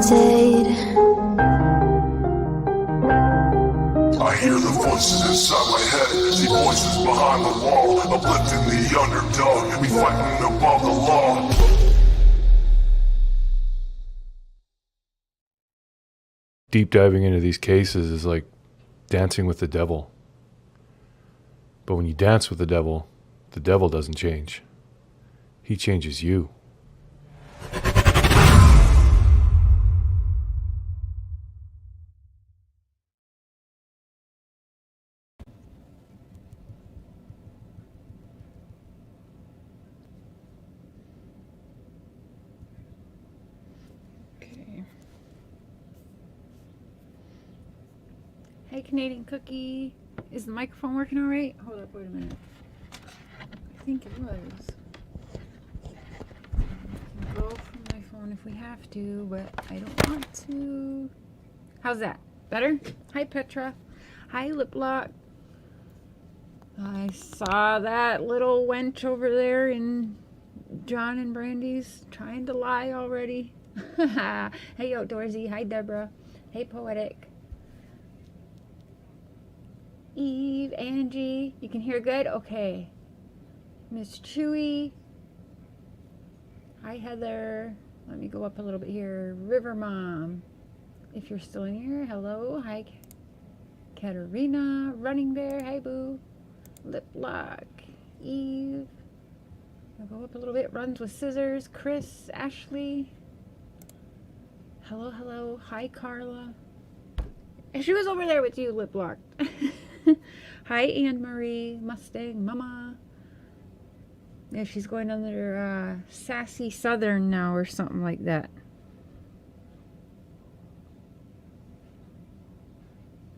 haunted. I hear the voices inside my head, see voices behind the wall, uplifting the underdog, we fighting above the law. Deep diving into these cases is like dancing with the devil. But when you dance with the devil doesn't change. He changes you. Okay. Hey, Canadian Cookie. Is the microphone working all right? Hold up, wait a minute. I think it was. We can go from my phone if we have to, but I don't want to. How's that? Better? Hi, Petra. Hi, Lip Lock. I saw that little wench over there in John and Brandy's trying to lie already. Hey, Outdoorsy. Hi, Deborah. Hey, Poetic. Eve, Angie. You can hear good? Okay. Miss Chewy. Hi, Heather. Let me go up a little bit here. River Mom. If you're still in here, hello. Hi, Katerina. Running Bear. Hi, Boo. Lip Lock. Eve. I'll go up a little bit. Runs with Scissors. Chris. Ashley. Hello, hello. Hi, Carla. She was over there with you, Lip Lock. Hi, Anne Marie. Mustang Mama. Yeah, she's going under Sassy Southern now or something like that.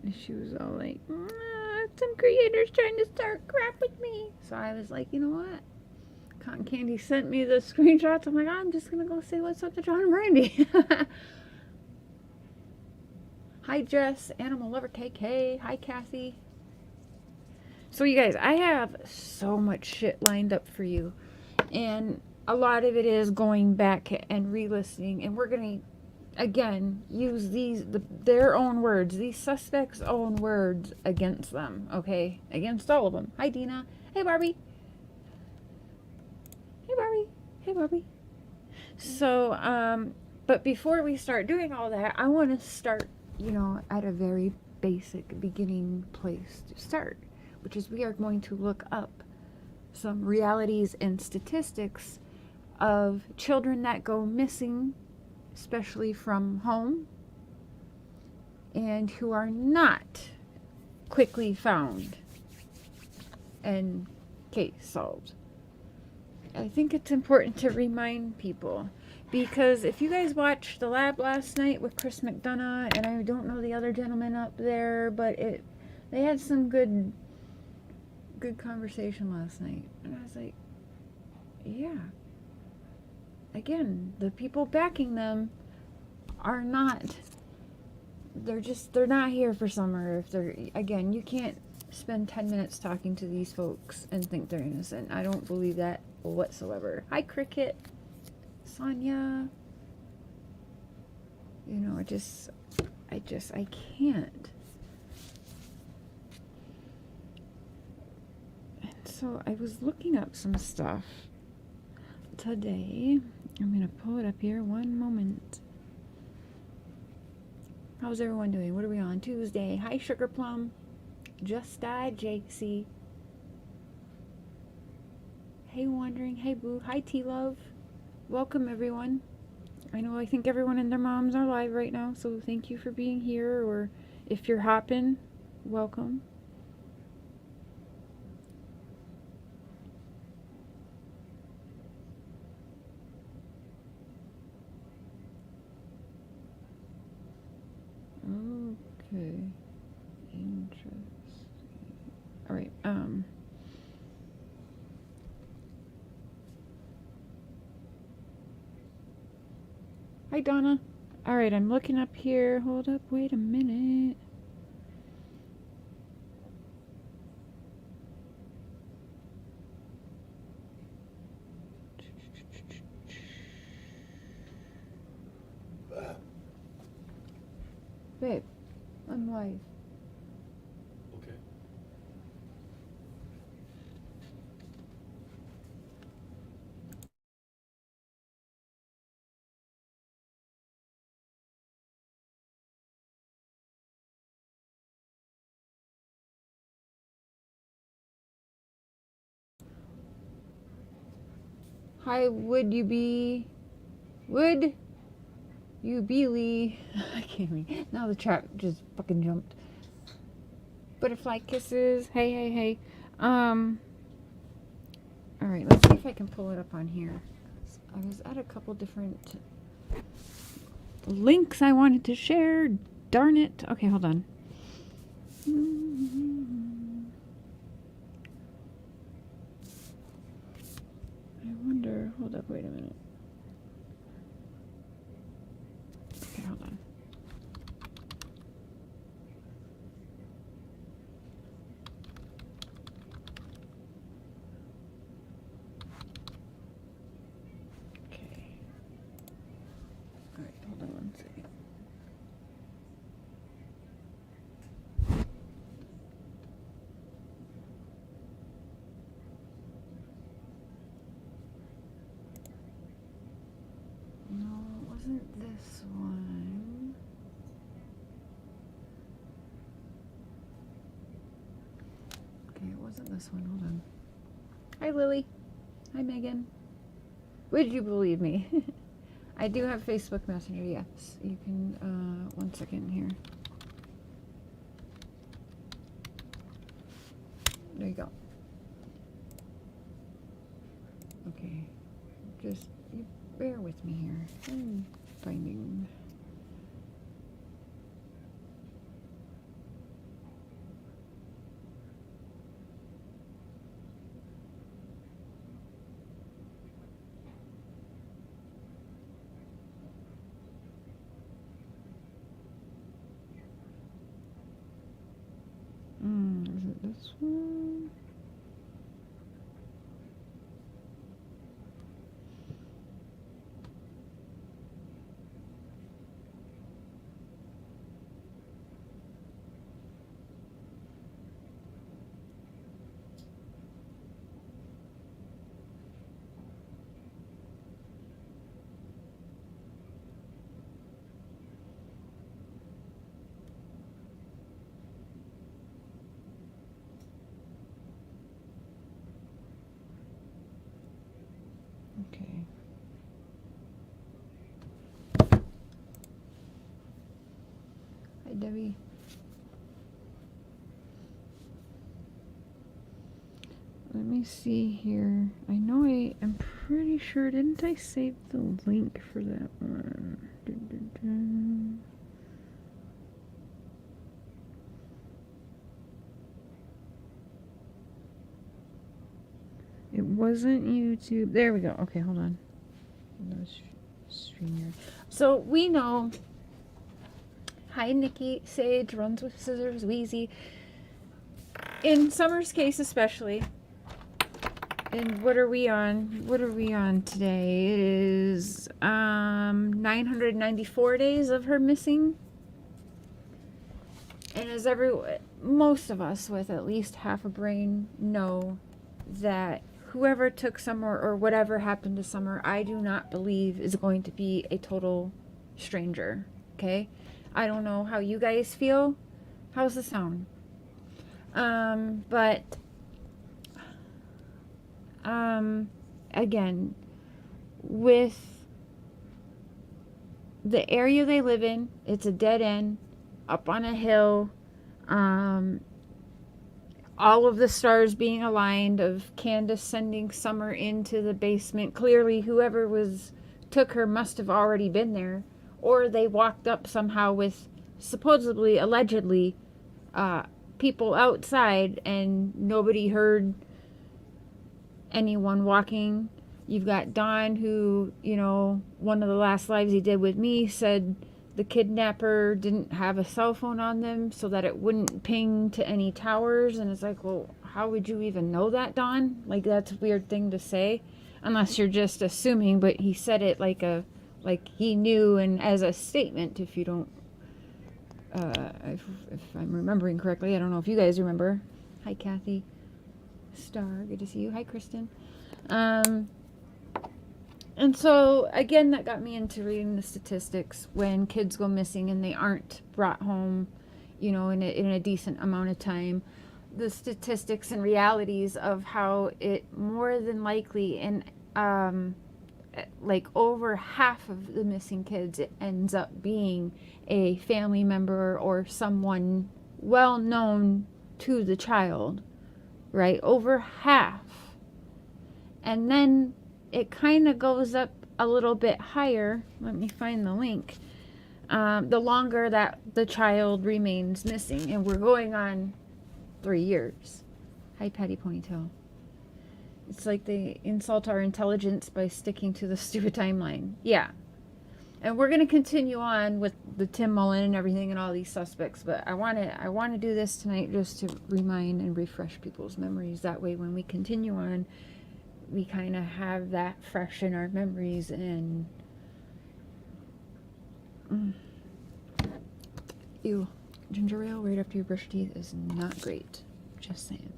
And she was all like, some creators trying to start crap with me. So I was like, you know what? Cotton Candy sent me the screenshots. I'm like, I'm just going to go say what's up to John and Brandy. Hi, Jess. Animal Lover KK. Hi, Kathy. So you guys, I have so much shit lined up for you. And a lot of it is going back and re-listening. And we're going to, again, use their own words, these suspects' own words against them, okay? Against all of them. Hi, Dina. Hey, Barbie. Hey, Barbie. Hey, Barbie. So, but before we start doing all that, I want to start, you know, at a very basic beginning place to start, which is we are going to look up some realities and statistics of children that go missing, especially from home, and who are not quickly found and case solved. I think it's important to remind people, because if you guys watched The Lab last night with Chris McDonough, and I don't know the other gentleman up there, but they had some good conversation last night, and I was like, yeah, again, the people backing them are not, they're not here for summer. If they're, again, you can't spend 10 minutes talking to these folks and think they're innocent. I don't believe that whatsoever. Hi, Cricket. Sonia. You know, I can't. So I was looking up some stuff today. I'm going to pull it up here. One moment. How's everyone doing? What are we on? Tuesday. Hi, Sugar Plum. Just Died, JC. Hey, Wandering. Hey, Boo. Hi, T-Love. Welcome, everyone. I think everyone and their moms are live right now, so thank you for being here, or if you're hopping, welcome. Okay. Interesting. All right. Hi, Donna. All right, I'm looking up here. Hold up. Wait a minute. own wife. Okay. Hi, would you be Lee? I can't read. Now the chat just fucking jumped. Butterfly kisses. Hey, hey, hey. Alright, let's see if I can pull it up on here. I was at a couple different links I wanted to share. Darn it. Okay, hold on. I wonder. Hold up, wait a minute. Okay, hold on. Okay. Alright, hold on one second. No, it wasn't this one. Okay, it wasn't this one. Hold on. Hi, Lily. Hi, Megan. Would you believe me? I do have Facebook Messenger, yes. You can, one second here. There you go. Okay. Just you bear with me here. I'm finding. Is it this one? Okay. Hi, Debbie. Let me see here. I know I'm pretty sure, didn't I save the link for that one? It wasn't YouTube. There we go. Okay, hold on. No, StreamYard. So we know. Hi, Nikki. Sage runs with scissors. Wheezy. In Summer's case, especially. And what are we on? What are we on today? It is 994 days of her missing. And as most of us with at least half a brain know that whoever took Summer or whatever happened to Summer, I do not believe is going to be a total stranger. Okay? I don't know how you guys feel. How's the sound? But again, with the area they live in, it's a dead end, up on a hill, all of the stars being aligned of Candace sending Summer into the basement. Clearly, whoever took her must have already been there, or they walked up somehow with supposedly, allegedly, people outside, and nobody heard anyone walking. You've got Don, who, you know, one of the last lives he did with me said the kidnapper didn't have a cell phone on them so that it wouldn't ping to any towers. And it's like, well, how would you even know that, Don? Like, that's a weird thing to say, unless you're just assuming. But he said it like he knew, and as a statement. If you don't if I'm remembering correctly. I don't know if you guys remember. Hi, Kathy. Star, good to see you. Hi, Kristen. And so, again, that got me into reading the statistics when kids go missing and they aren't brought home, you know, in a decent amount of time. The statistics and realities of how it more than likely, and like over half of the missing kids, it ends up being a family member or someone well known to the child, right? Over half. And then it kind of goes up a little bit higher. Let me find the link. The longer that the child remains missing, and we're going on 3 years. Hi, Patty Ponytail. It's like they insult our intelligence by sticking to the stupid timeline. Yeah. And we're going to continue on with the Tim Mullen and everything and all these suspects, but I want to do this tonight just to remind and refresh people's memories. That way when we continue on, we kind of have that fresh in our memories. And ew, ginger ale right after you brush your teeth is not great. Just saying.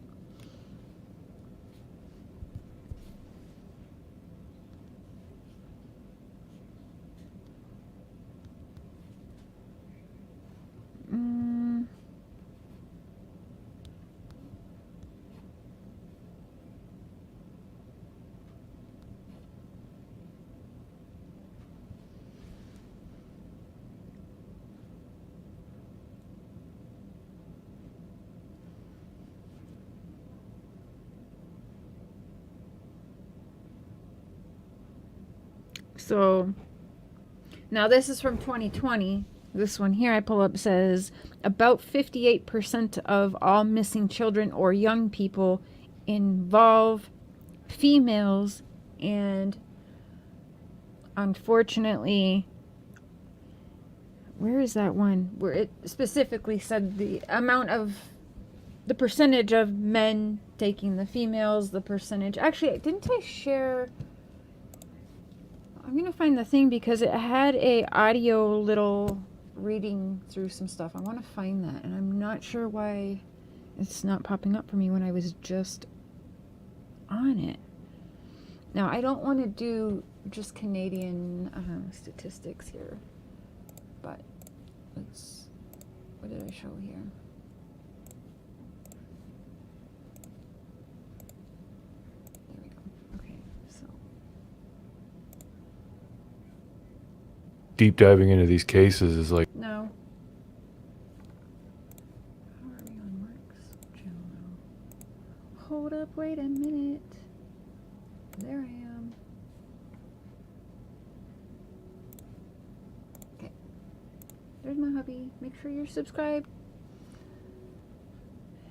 So now this is from 2020. This one here I pull up says about 58% of all missing children or young people involve females, and unfortunately, where is that one where it specifically said the percentage of men taking the females, the percentage. Actually, didn't I share? I'm going to find the thing because it had a audio little reading through some stuff. I want to find that, and I'm not sure why it's not popping up for me when I was just on it. Now, I don't want to do just Canadian statistics here, but what did I show here? There we go. Okay, so Deep diving into these cases is like, no. How are we on Mark's channel now? Hold up, wait a minute. There I am. Okay. There's my hubby. Make sure you're subscribed.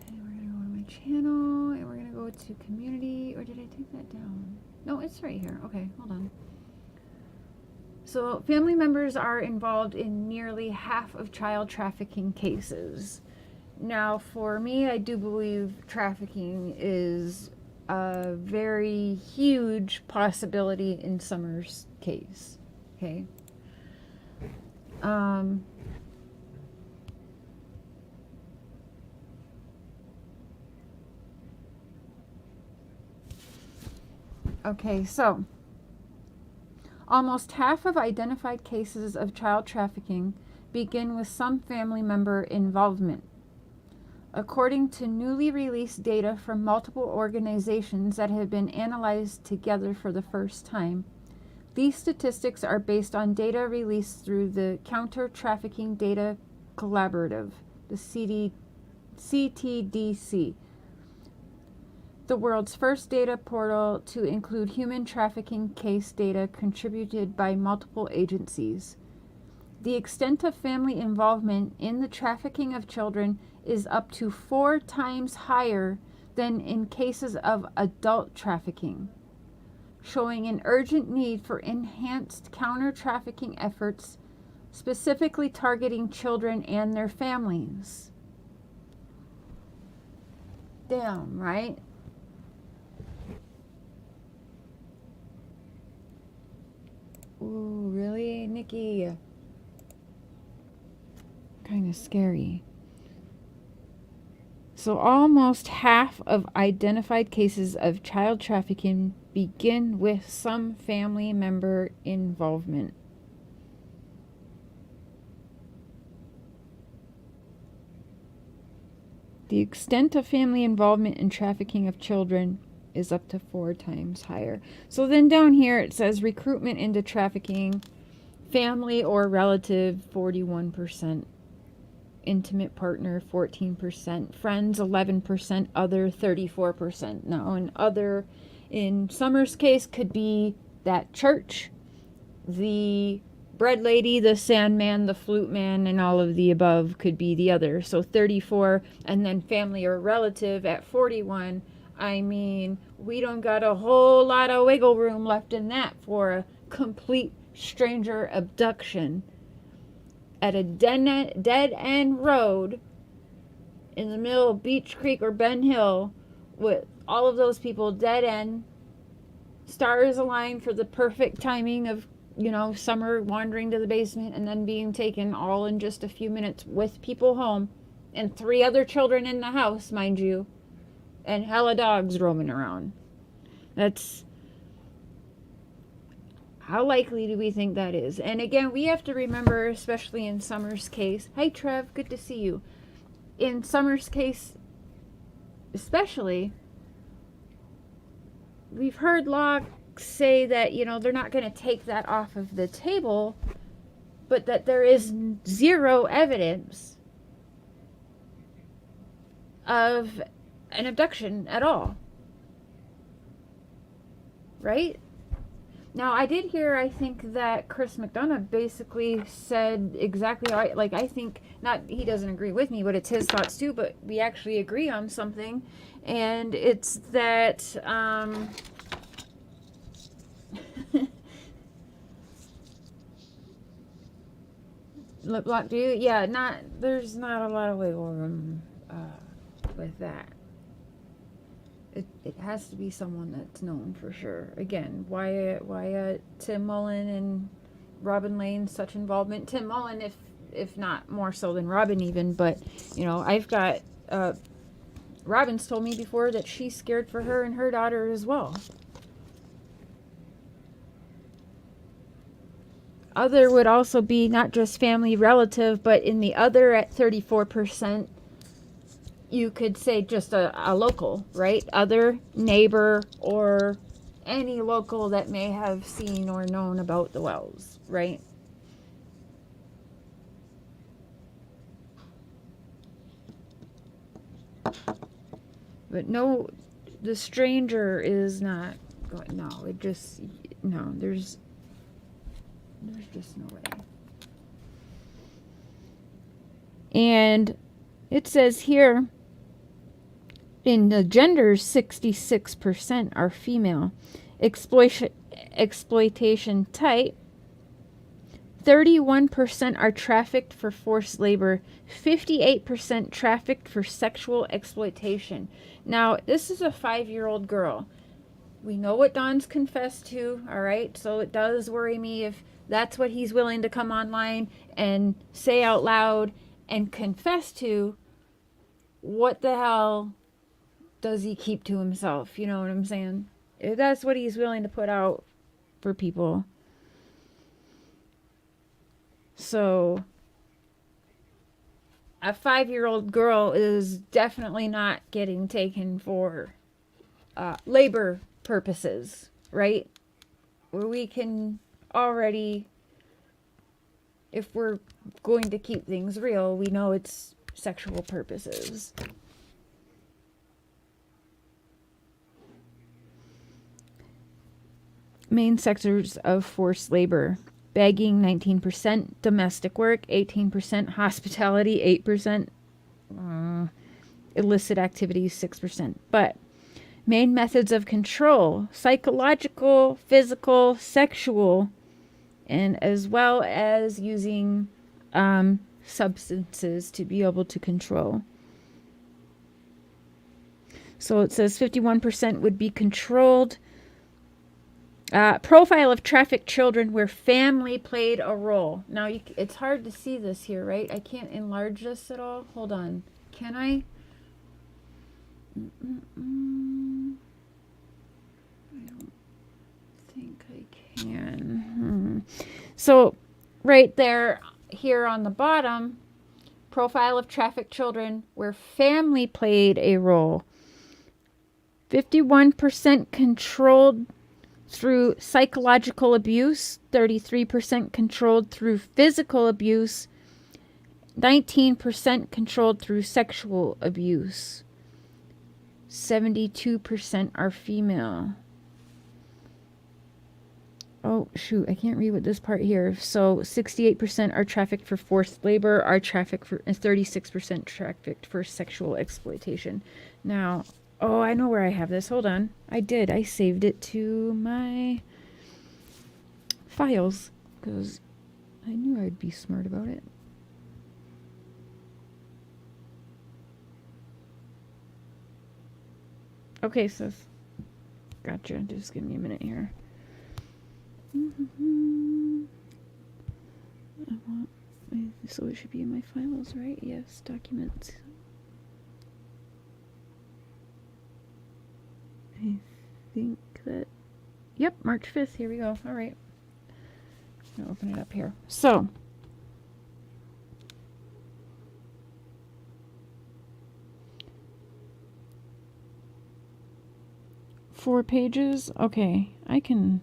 And we're gonna go to my channel, and we're gonna go to community, or did I take that down? No, it's right here. Okay, hold on. So family members are involved in nearly half of child trafficking cases. Now, for me, I do believe trafficking is a very huge possibility in Summer's case. Okay. Okay, so almost half of identified cases of child trafficking begin with some family member involvement. According to newly released data from multiple organizations that have been analyzed together for the first time, these statistics are based on data released through the Counter Trafficking Data Collaborative, the CTDC, the world's first data portal to include human trafficking case data contributed by multiple agencies. The extent of family involvement in the trafficking of children is up to 4 times higher than in cases of adult trafficking, showing an urgent need for enhanced counter-trafficking efforts, specifically targeting children and their families. Damn, right? Ooh, really, Nikki? Kind of scary. So almost half of identified cases of child trafficking begin with some family member involvement. The extent of family involvement in trafficking of children is up to 4 times higher. So then down here it says recruitment into trafficking, family or relative, 41%. Intimate partner, 14%. Friends, 11%. Other, 34%. Now, an other in Summer's case could be that church, the bread lady, the sandman, the flute man, and all of the above could be the other. So 34, and then family or relative at 41. I mean, we don't got a whole lot of wiggle room left in that for a complete stranger abduction at a dead end road in the middle of Beach Creek or Ben Hill, with all of those people dead end, stars aligned for the perfect timing of, you know, Summer wandering to the basement and then being taken all in just a few minutes with people home and 3 other children in the house, mind you, and hella dogs roaming around. That's... how likely do we think that is? And again, we have to remember, especially in Summer's case. Hey, Trev, good to see you. In Summer's case, especially, we've heard law say that, you know, they're not going to take that off of the table, but that there is 0 evidence of an abduction at all. Right? Now, I did hear, I think, that Chris McDonough basically said exactly how like, I think, not, he doesn't agree with me, but it's his thoughts too, but we actually agree on something, and it's that, lip lock, do you? Yeah, there's not a lot of wiggle room, with that. It has to be someone that's known for sure. Again, why Tim Mullen and Robin Lane, such involvement. Tim Mullen, if not more so than Robin even, but, you know, I've got, Robin's told me before that she's scared for her and her daughter as well. Other would also be not just family relative, but in the other at 34%, you could say just a local, right? Other neighbor or any local that may have seen or known about the Wells, right? But no, the stranger is not going, no, it just, no, there's just no way. And it says here, in the genders, 66% are female. Exploitation type, 31% are trafficked for forced labor, 58% trafficked for sexual exploitation. Now, this is a 5-year-old girl. We know what Don's confessed to, all right? So it does worry me if that's what he's willing to come online and say out loud and confess to. What the hell does he keep to himself? You know what I'm saying? If that's what he's willing to put out for people. So a 5-year-old girl is definitely not getting taken for labor purposes, right? Where we can already, if we're going to keep things real, we know it's sexual purposes. Main sectors of forced labor: begging 19%, domestic work 18%, hospitality 8%, illicit activities 6%. But main methods of control: psychological, physical, sexual, and as well as using substances to be able to control. So it says 51% would be controlled Profile of trafficked children where family played a role. Now, it's hard to see this here, right? I can't enlarge this at all. Hold on. Can I? I don't think I can. So, right there, here on the bottom, profile of trafficked children where family played a role. 51% controlled through psychological abuse, 33% controlled through physical abuse, 19% controlled through sexual abuse, 72% are female. Oh, shoot, I can't read what this part here. So 68% are trafficked for forced labor, are trafficked for, and 36% trafficked for sexual exploitation. Now, oh, I know where I have this. Hold on. I saved it to my files because I knew I'd be smart about it. Okay, sis. Gotcha. Just give me a minute here. So it should be in my files, right? Yes, documents. I think that, yep, March 5th. Here we go. All right. I'm going to open it up here. So, four pages. Okay, I can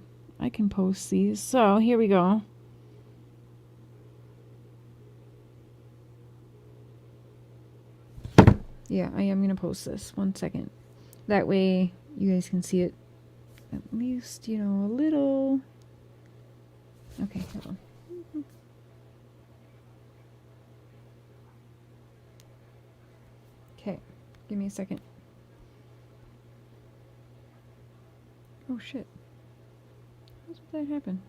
post these. So, here we go. Yeah, I am going to post this. 1 second. That way you guys can see it at least, a little. Okay, hold on. Okay, give me a second. Oh shit. How did that happen?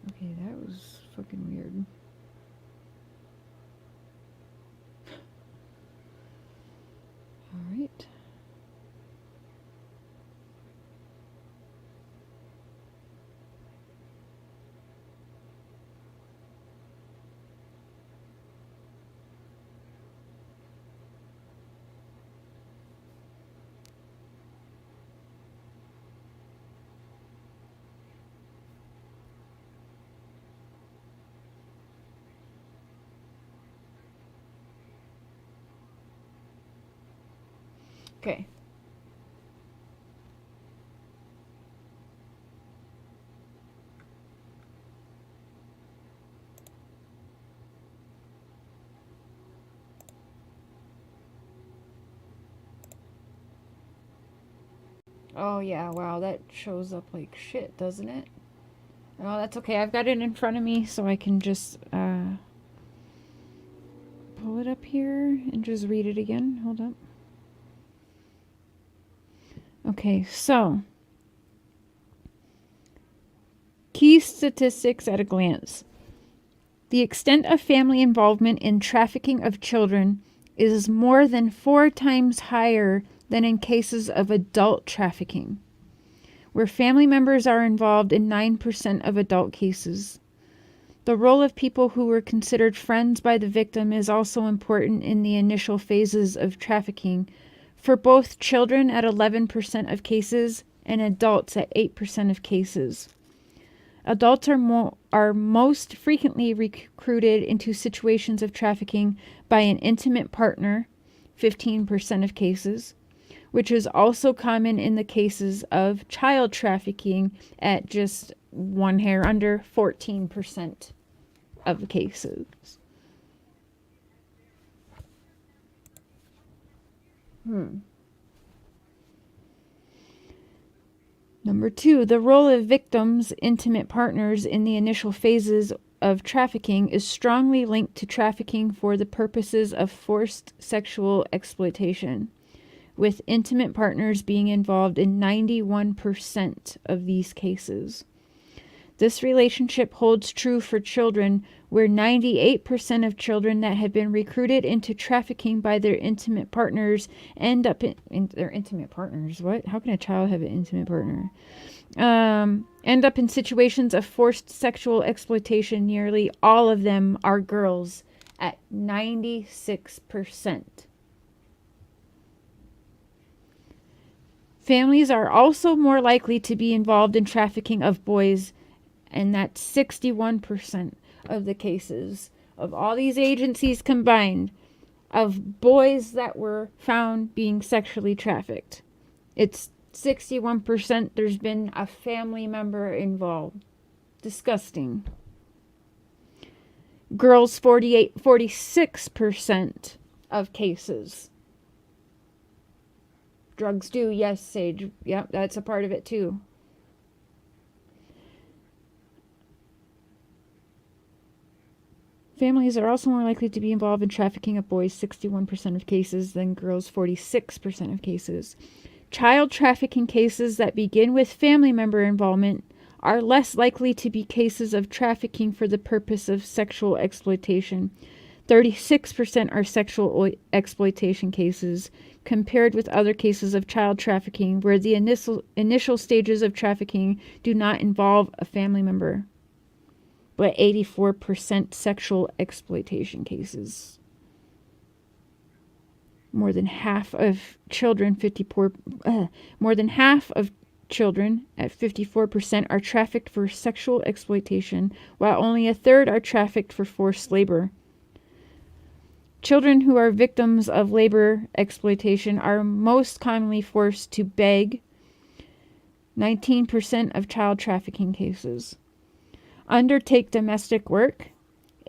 Okay, that was fucking weird. All right. Okay. Oh yeah, wow, that shows up like shit, doesn't it? Oh, that's okay. I've got it in front of me, so I can just pull it up here and just read it again. Hold up. Okay, so key statistics at a glance. The extent of family involvement in trafficking of children is more than 4 times higher than in cases of adult trafficking, where family members are involved in 9% of adult cases. The role of people who were considered friends by the victim is also important in the initial phases of trafficking, for both children at 11% of cases and adults at 8% of cases. Adults are most frequently recruited into situations of trafficking by an intimate partner, 15% of cases, which is also common in the cases of child trafficking at just one hair under 14% of cases. Number 2, the role of victims, intimate partners in the initial phases of trafficking is strongly linked to trafficking for the purposes of forced sexual exploitation, with intimate partners being involved in 91% of these cases. This relationship holds true for children, where 98% of children that have been recruited into trafficking by their intimate partners end up in their intimate partners. What? How can a child have an intimate partner? End up in situations of forced sexual exploitation. Nearly all of them are girls at 96%. Families are also more likely to be involved in trafficking of boys, and that's 61% of the cases of all these agencies combined of boys that were found being sexually trafficked. It's 61% there's been a family member involved. Disgusting. Girls, 46% of cases. Drugs do, yes, Sage. Yep, that's a part of it too. Families are also more likely to be involved in trafficking of boys, 61% of cases, than girls, 46% of cases. Child trafficking cases that begin with family member involvement are less likely to be cases of trafficking for the purpose of sexual exploitation. 36% are sexual exploitation cases, compared with other cases of child trafficking where the initial stages of trafficking do not involve a family member, but 84% sexual exploitation cases. More than half of children, more than half of children at 54% are trafficked for sexual exploitation, while only a third are trafficked for forced labor. Children who are victims of labor exploitation are most commonly forced to beg, 19% of child trafficking cases. Undertake domestic work,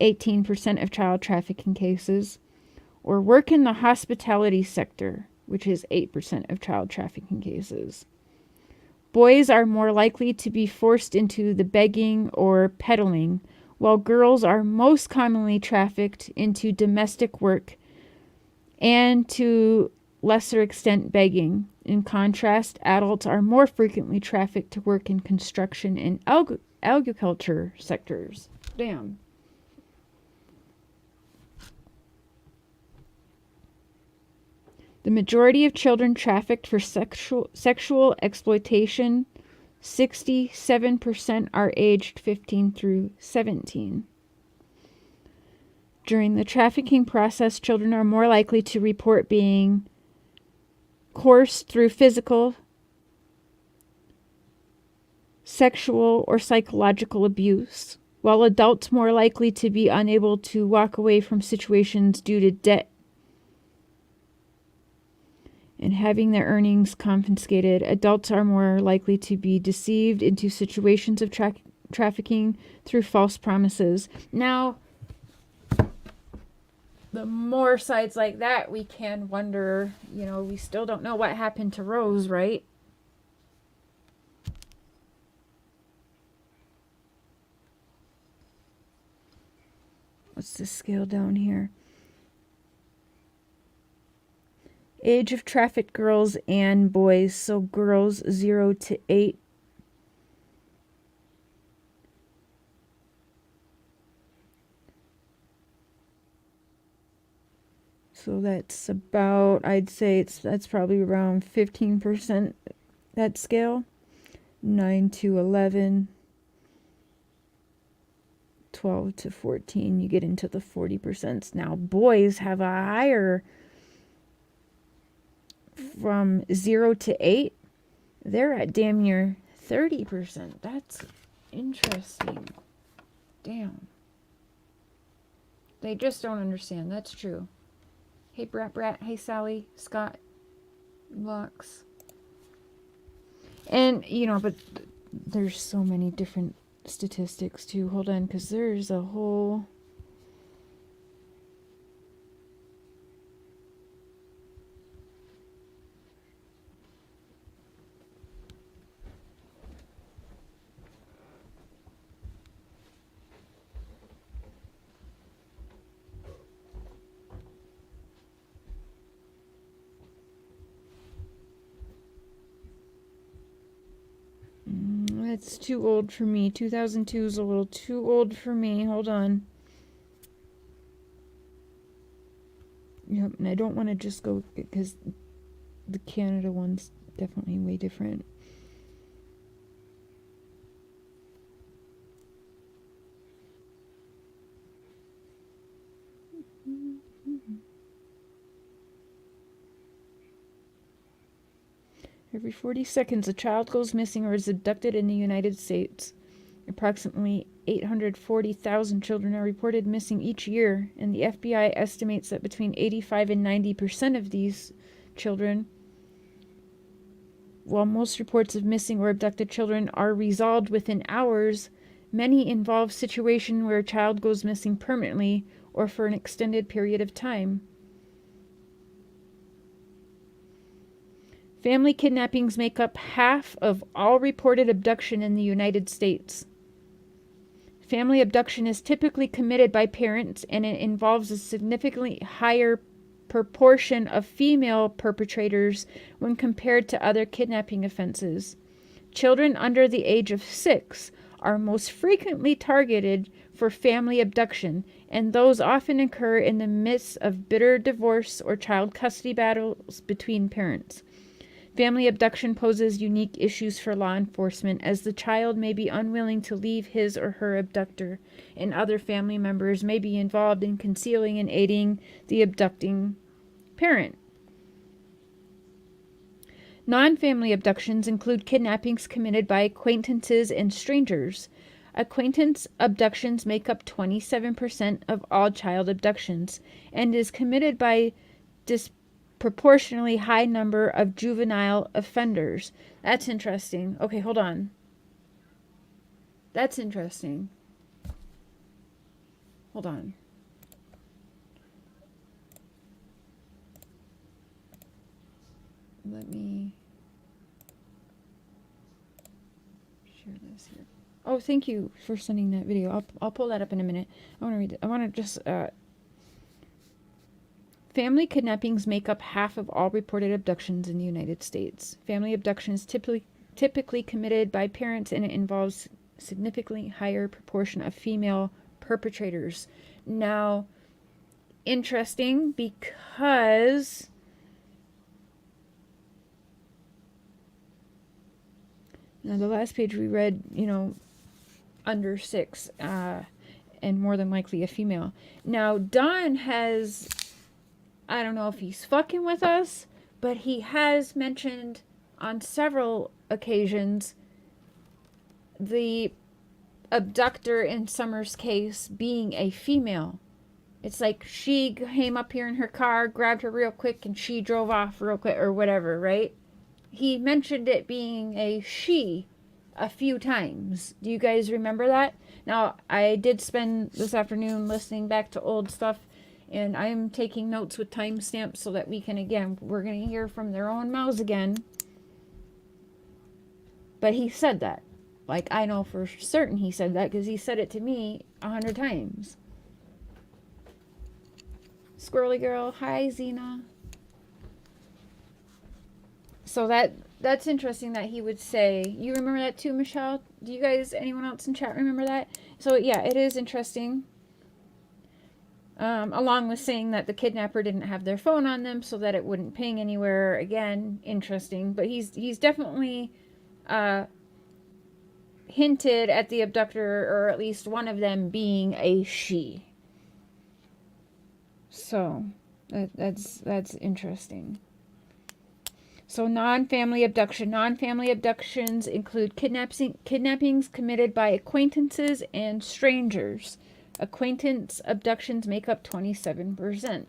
18% of child trafficking cases. Or work in the hospitality sector, which is 8% of child trafficking cases. Boys are more likely to be forced into the begging or peddling, while girls are most commonly trafficked into domestic work and, to lesser extent, begging. In contrast, adults are more frequently trafficked to work in construction and agriculture sectors. Damn. The majority of children trafficked for sexual exploitation, 67%, are aged 15 through 17. During the trafficking process, children are more likely to report being coerced through physical, sexual, or psychological abuse, while adults more likely to be unable to walk away from situations due to debt and having their earnings confiscated. Adults are more likely to be deceived into situations of trafficking through false promises. Now, the more sides like that, we can wonder, we still don't know what happened to Rose, right? What's the scale down here? Age of trafficked girls and boys. So girls 0 to 8. So that's about, I'd say that's probably around 15%, that scale. 9 to 11. 12 to 14. You get into the 40%. Now boys have a higher, from 0 to 8, they're at damn near 30%. That's interesting. Damn. They just don't understand. That's true. Hey, Brat. Hey, Sally. Scott. Lux. And, but there's so many different statistics, too. Hold on, because there's a whole... It's too old for me. 2002 is a little too old for me. Hold on. Yep, and I don't want to just go because the Canada one's definitely way different. Every 40 seconds, a child goes missing or is abducted in the United States. Approximately 840,000 children are reported missing each year, and the FBI estimates that between 85 and 90% of these children, while most reports of missing or abducted children are resolved within hours, many involve situations where a child goes missing permanently or for an extended period of time. Family kidnappings make up half of all reported abduction in the United States. Family abduction is typically committed by parents, and it involves a significantly higher proportion of female perpetrators when compared to other kidnapping offenses. Children under the age of 6 are most frequently targeted for family abduction, and those often occur in the midst of bitter divorce or child custody battles between parents. Family abduction poses unique issues for law enforcement, as the child may be unwilling to leave his or her abductor, and other family members may be involved in concealing and aiding the abducting parent. Non-family abductions include kidnappings committed by acquaintances and strangers. Acquaintance abductions make up 27% of all child abductions, and is committed by disproportionately high number of juvenile offenders. That's interesting. Okay, hold on. That's interesting. Hold on. Let me share this here. Oh, thank you for sending that video. I'll pull that up in a minute. I want to read it. I want to just family kidnappings make up half of all reported abductions in the United States. Family abductions typically committed by parents, and it involves significantly higher proportion of female perpetrators. Now, interesting, because now the last page we read, under 6, and more than likely a female. Now, Don has, I don't know if he's fucking with us, but he has mentioned on several occasions the abductor in Summer's case being a female. It's like she came up here in her car, grabbed her real quick, and she drove off real quick, or whatever, right? He mentioned it being a she a few times. Do you guys remember that? Now, I did spend this afternoon listening back to old stuff, and I'm taking notes with timestamps so that we can, again, we're going to hear from their own mouths again. But he said that. Like, I know for certain he said that, because he said it to me 100 times. Squirrely girl, hi Xena. So that's interesting that he would say. You remember that too, Michelle? Do you guys, anyone else in chat remember that? So yeah, it is interesting. Along with saying that the kidnapper didn't have their phone on them so that it wouldn't ping anywhere. Again, interesting. But he's definitely hinted at the abductor, or at least one of them, being a she. So that's interesting. So non-family abduction. Non-family abductions include kidnappings committed by acquaintances and strangers. Acquaintance abductions make up 27%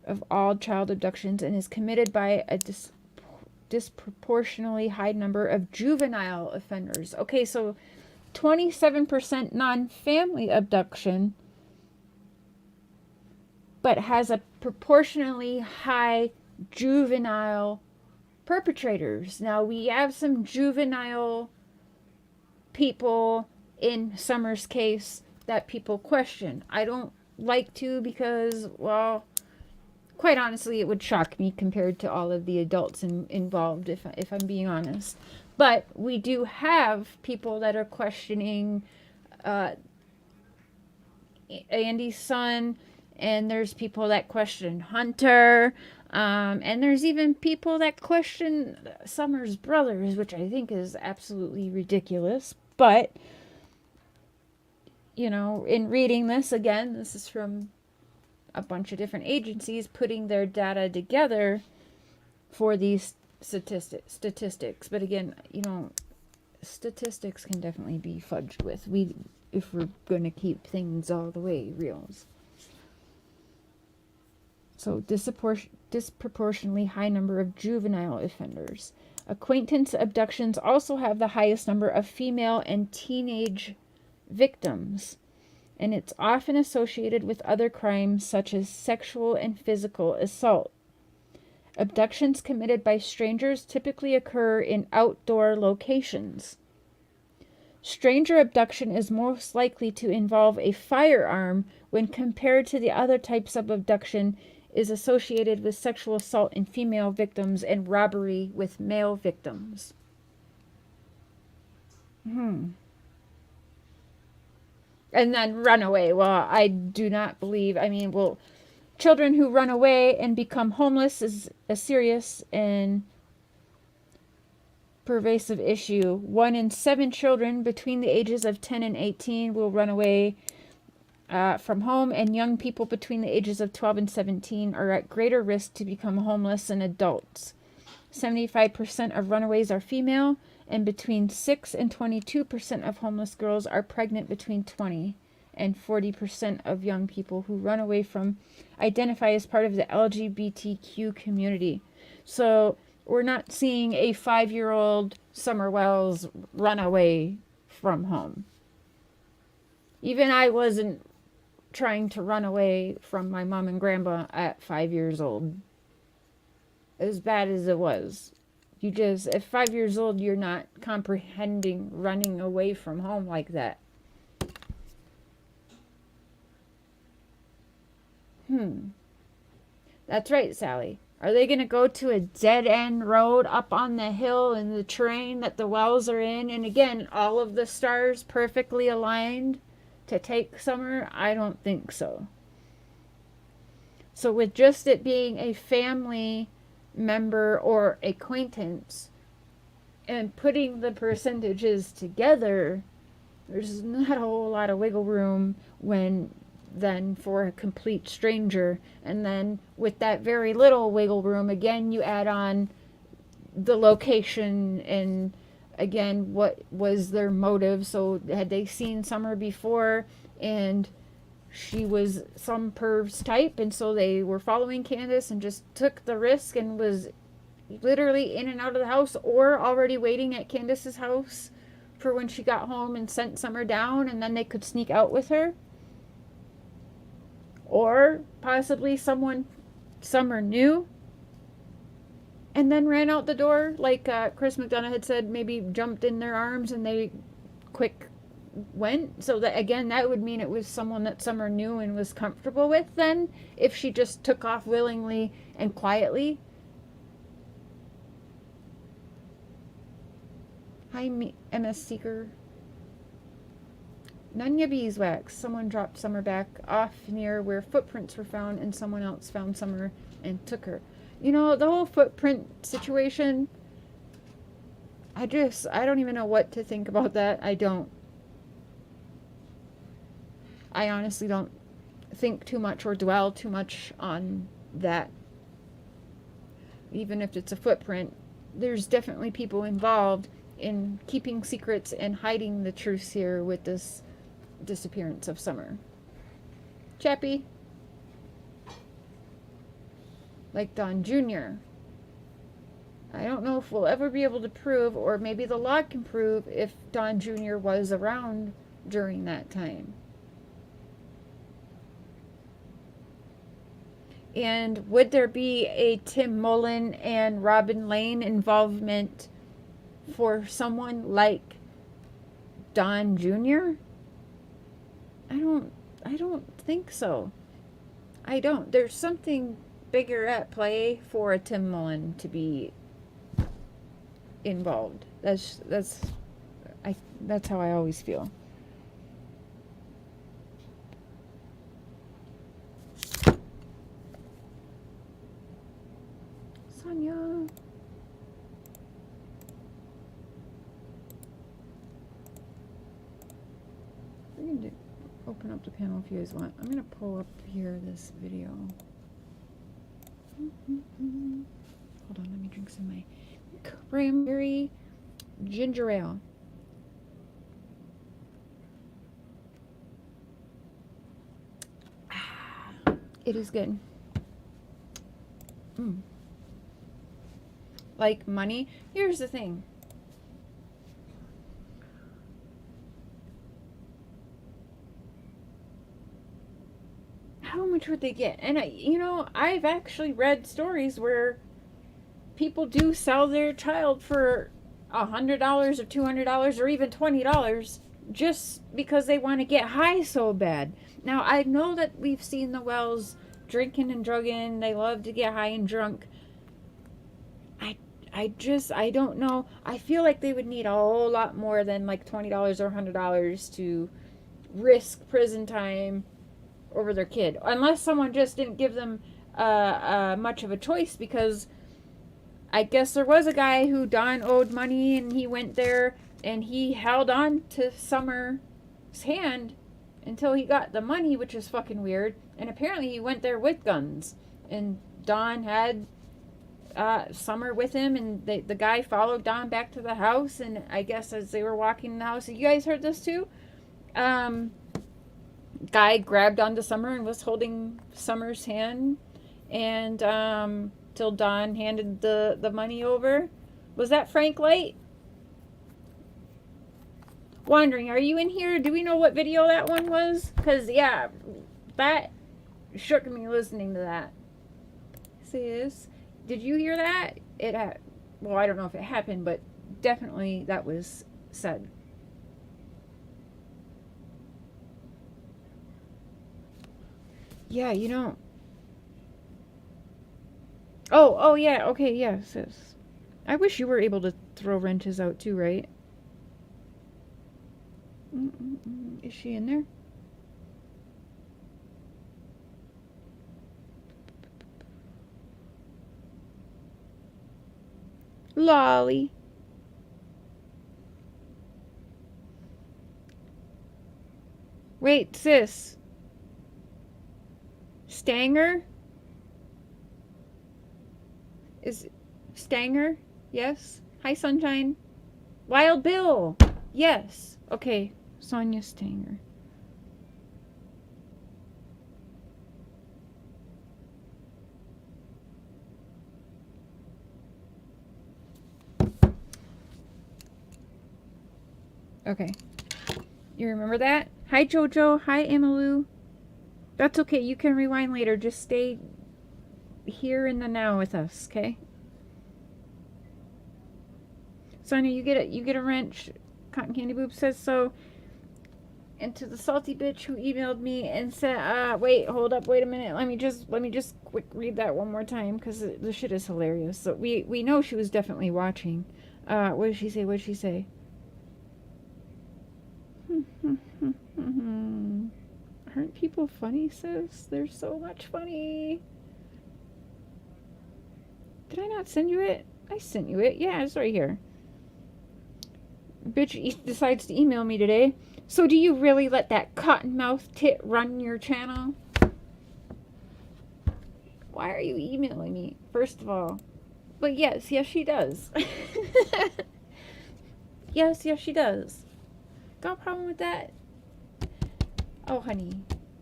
of all child abductions, and is committed by a disproportionately high number of juvenile offenders. Okay, so 27% non-family abduction, but has a proportionally high juvenile perpetrators. Now, we have some juvenile people in Summer's case that people question. I don't like to, because, well, quite honestly, it would shock me compared to all of the adults involved, if I'm being honest. But we do have people that are questioning Andy's son, and there's people that question Hunter, and there's even people that question Summer's brothers, which I think is absolutely ridiculous. But, you know, in reading this, again, this is from a bunch of different agencies putting their data together for these statistics. But again, you know, statistics can definitely be fudged with. If we're going to keep things all the way reals. So disproportionately high number of juvenile offenders. Acquaintance abductions also have the highest number of female and teenage victims, and it's often associated with other crimes such as sexual and physical assault. Abductions committed by strangers typically occur in outdoor locations. Stranger abduction is most likely to involve a firearm when compared to the other types of abduction is associated with sexual assault in female victims and robbery with male victims. And then runaway. Well, I do not believe, children who run away and become homeless is a serious and pervasive issue. 1 in 7 children between the ages of 10 and 18 will run away from home, and young people between the ages of 12 and 17 are at greater risk to become homeless than adults. 75% of runaways are female, and between 6 and 22% of homeless girls are pregnant between 20, and 40% of young people who run away from identify as part of the LGBTQ community. So we're not seeing a 5-year-old Summer Wells run away from home. Even I wasn't trying to run away from my mom and grandpa at 5 years old. As bad as it was. At 5 years old, you're not comprehending running away from home like that. That's right, Sally. Are they going to go to a dead-end road up on the hill in the terrain that the Wells are in? And again, all of the stars perfectly aligned to take Summer? I don't think so. So with just it being a family member or acquaintance and putting the percentages together, there's not a whole lot of wiggle room then for a complete stranger. And then with that very little wiggle room, again, you add on the location and again, what was their motive? So had they seen Summer before and she was some perv's type, and so they were following Candace and just took the risk and was literally in and out of the house, or already waiting at Candace's house for when she got home and sent Summer down, and then they could sneak out with her? Or possibly someone Summer knew and then ran out the door, like Chris McDonough had said, maybe jumped in their arms and they quick went. So that, again, that would mean it was someone that Summer knew and was comfortable with then, if she just took off willingly and quietly. Hi, MS Seeker. Nunya Beeswax. Someone dropped Summer back off near where footprints were found, and someone else found Summer and took her. You know, the whole footprint situation, I don't even know what to think about that. I honestly don't think too much or dwell too much on that. Even if it's a footprint, there's definitely people involved in keeping secrets and hiding the truths here with this disappearance of Summer. Chappie. Like Don Jr. I don't know if we'll ever be able to prove, or maybe the law can prove, if Don Jr. was around during that time. And would there be a Tim Mullen and Robin Lane involvement for someone like Don Jr.? I don't think so. I don't. There's something bigger at play for a Tim Mullen to be involved. That's how I always feel. Sonia. We can open up the panel if you guys want. I'm gonna pull up here this video. Hold on, let me drink some of my cranberry ginger ale. It is good. Like money. Here's the thing. How much would they get? And I've actually read stories where people do sell their child for $100 or $200 or even $20 just because they want to get high so bad. Now, I know that we've seen the Wells drinking and drugging. They love to get high and drunk. I don't know. I feel like they would need a whole lot more than like $20 or $100 to risk prison time over their kid. Unless someone just didn't give them much of a choice, because I guess there was a guy who Don owed money and he went there and he held on to Summer's hand until he got the money, which is fucking weird. And apparently he went there with guns, and Don had Summer with him, and the guy followed Don back to the house. And I guess as they were walking in the house, you guys heard this too? Guy grabbed onto Summer and was holding Summer's hand, and till Don handed the money over. Was that Frank Light? Wandering, are you in here? Do we know what video that one was? Because, yeah, that shook me listening to that. Sis, did you hear that? Well, I don't know if it happened, but definitely that was said. Yeah, Oh, yeah, okay, yeah, sis. I wish you were able to throw wrenches out too, right? Is she in there? Lolly. Wait, sis. Stanger? Is Stanger? Yes. Hi, Sunshine. Wild Bill. Yes. Okay. Sonia Stanger. Okay. You remember that? Hi, Jojo. Hi, Emilu. That's okay. You can rewind later. Just stay here in the now with us, okay? Sonia, you get a wrench. Cotton Candy Boob says so. And to the salty bitch who emailed me and said, wait, hold up, wait a minute. Let me just quick read that one more time, because the shit is hilarious. So we know she was definitely watching. What did she say? What did she say? Aren't people funny, sis? They're so much funny. Did I not send you it? I sent you it. Yeah, it's right here. Bitch decides to email me today. So do you really let that cottonmouth tit run your channel? Why are you emailing me, first of all? But yes, she does. yes, she does. Got a problem with that? Oh, honey,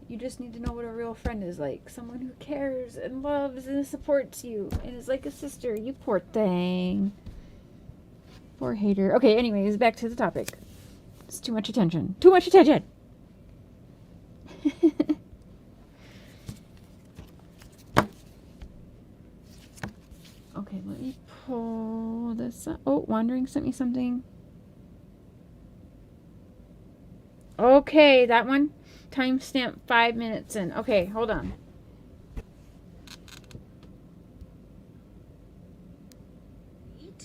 you just need to know what a real friend is like. Someone who cares and loves and supports you and is like a sister. You poor thing. Poor hater. Okay, anyways, back to the topic. It's too much attention. Too much attention! Okay, let me pull this up. Oh, Wandering sent me something. Okay, that one. Timestamp 5 minutes in. Okay, hold on.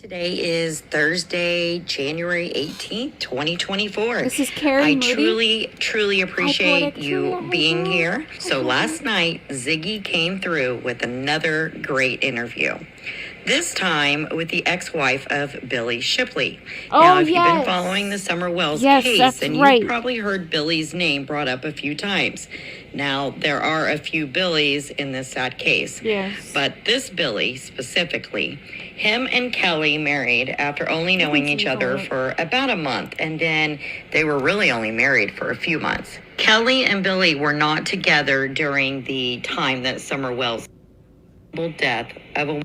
Today is Thursday, January 18th, 2024. This is Carrie I Moody. truly appreciate you being here. So last night, Ziggy came through with another great interview. This time with the ex-wife of Billy Shipley. Now, if you've been following the Summer Wells case, then you've probably heard Billy's name brought up a few times. Now, there are a few Billys in this sad case. Yes. But this Billy specifically, him and Kelly married after only knowing each other for about a month, and then they were really only married for a few months. Kelly and Billy were not together during the time that Summer Wells' death of a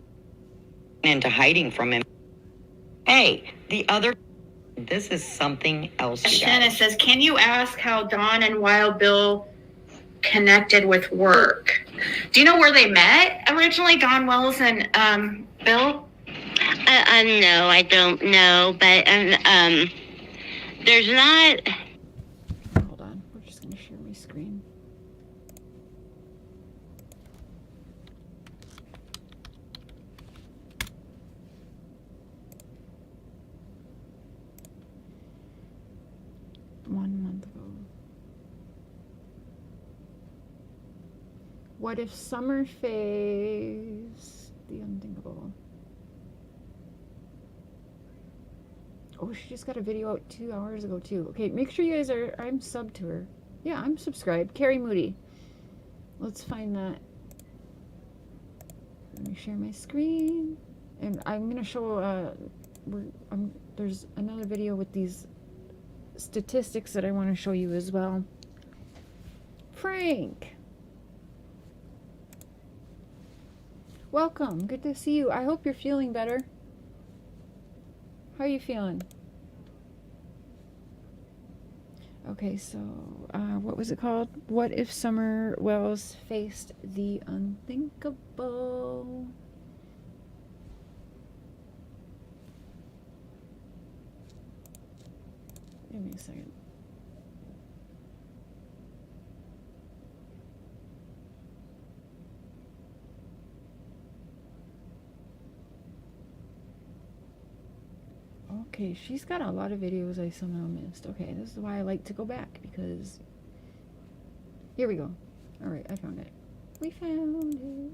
into hiding from him. Hey, this is something else. Shanna says, can you ask how Don and Wild Bill connected with work? Do you know where they met originally, Don Wells and Bill? No, I don't know, but there's not. Hold on, we're just gonna share my screen. What if Summer faced the unthinkable? Oh, she just got a video out 2 hours ago too. Okay, make sure you guys are, I'm subbed to her. Yeah, I'm subscribed. Carrie Moody. Let's find that. Let me share my screen. And I'm going to show, there's another video with these statistics that I want to show you as well. Frank. Welcome. Good to see you. I hope you're feeling better. How are you feeling? Okay, so what was it called? What if Summer Wells faced the unthinkable? Give me a second. Okay, she's got a lot of videos I somehow missed. Okay, this is why I like to go back, because... Here we go. Alright, I found it. We found it.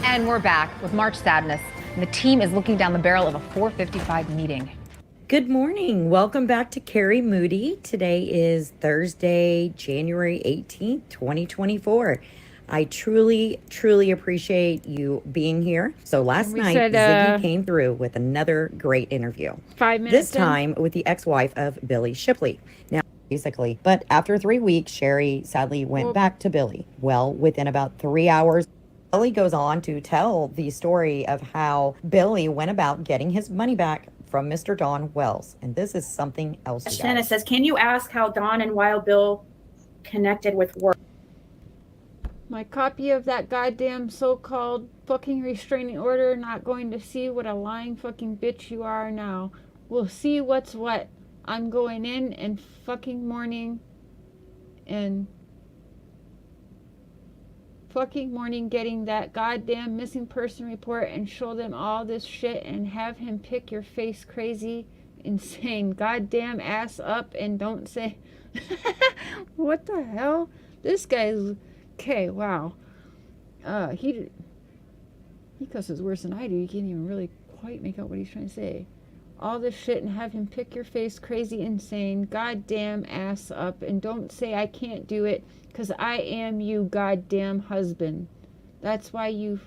And we're back with March Sadness. And the team is looking down the barrel of a 4:55 meeting. Good morning. Welcome back to Carrie Moody. Today is Thursday, January 18th, 2024. I truly appreciate you being here. So last night, Ziggy came through with another great interview. 5 minutes. This time with the ex-wife of Billy Shipley. Now, basically, but after 3 weeks, Sherry sadly went back to Billy. Well, within about 3 hours, Billy goes on to tell the story of how Billy went about getting his money back from Mr. Don Wells. And this is something else. Shanna says, can you ask how Don and Wild Bill connected with work? My copy of that goddamn so-called fucking restraining order, not going to see what a lying fucking bitch you are now. We'll see what's what. I'm going in and fucking morning getting that goddamn missing person report and show them all this shit and have him pick your face crazy, insane, goddamn ass up and don't say... What the hell? This guy's... Okay, wow. He cusses worse than I do. You can't even really quite make out what he's trying to say. All this shit and have him pick your face crazy, insane, goddamn ass up, and don't say I can't do it, because I am you goddamn husband. That's why you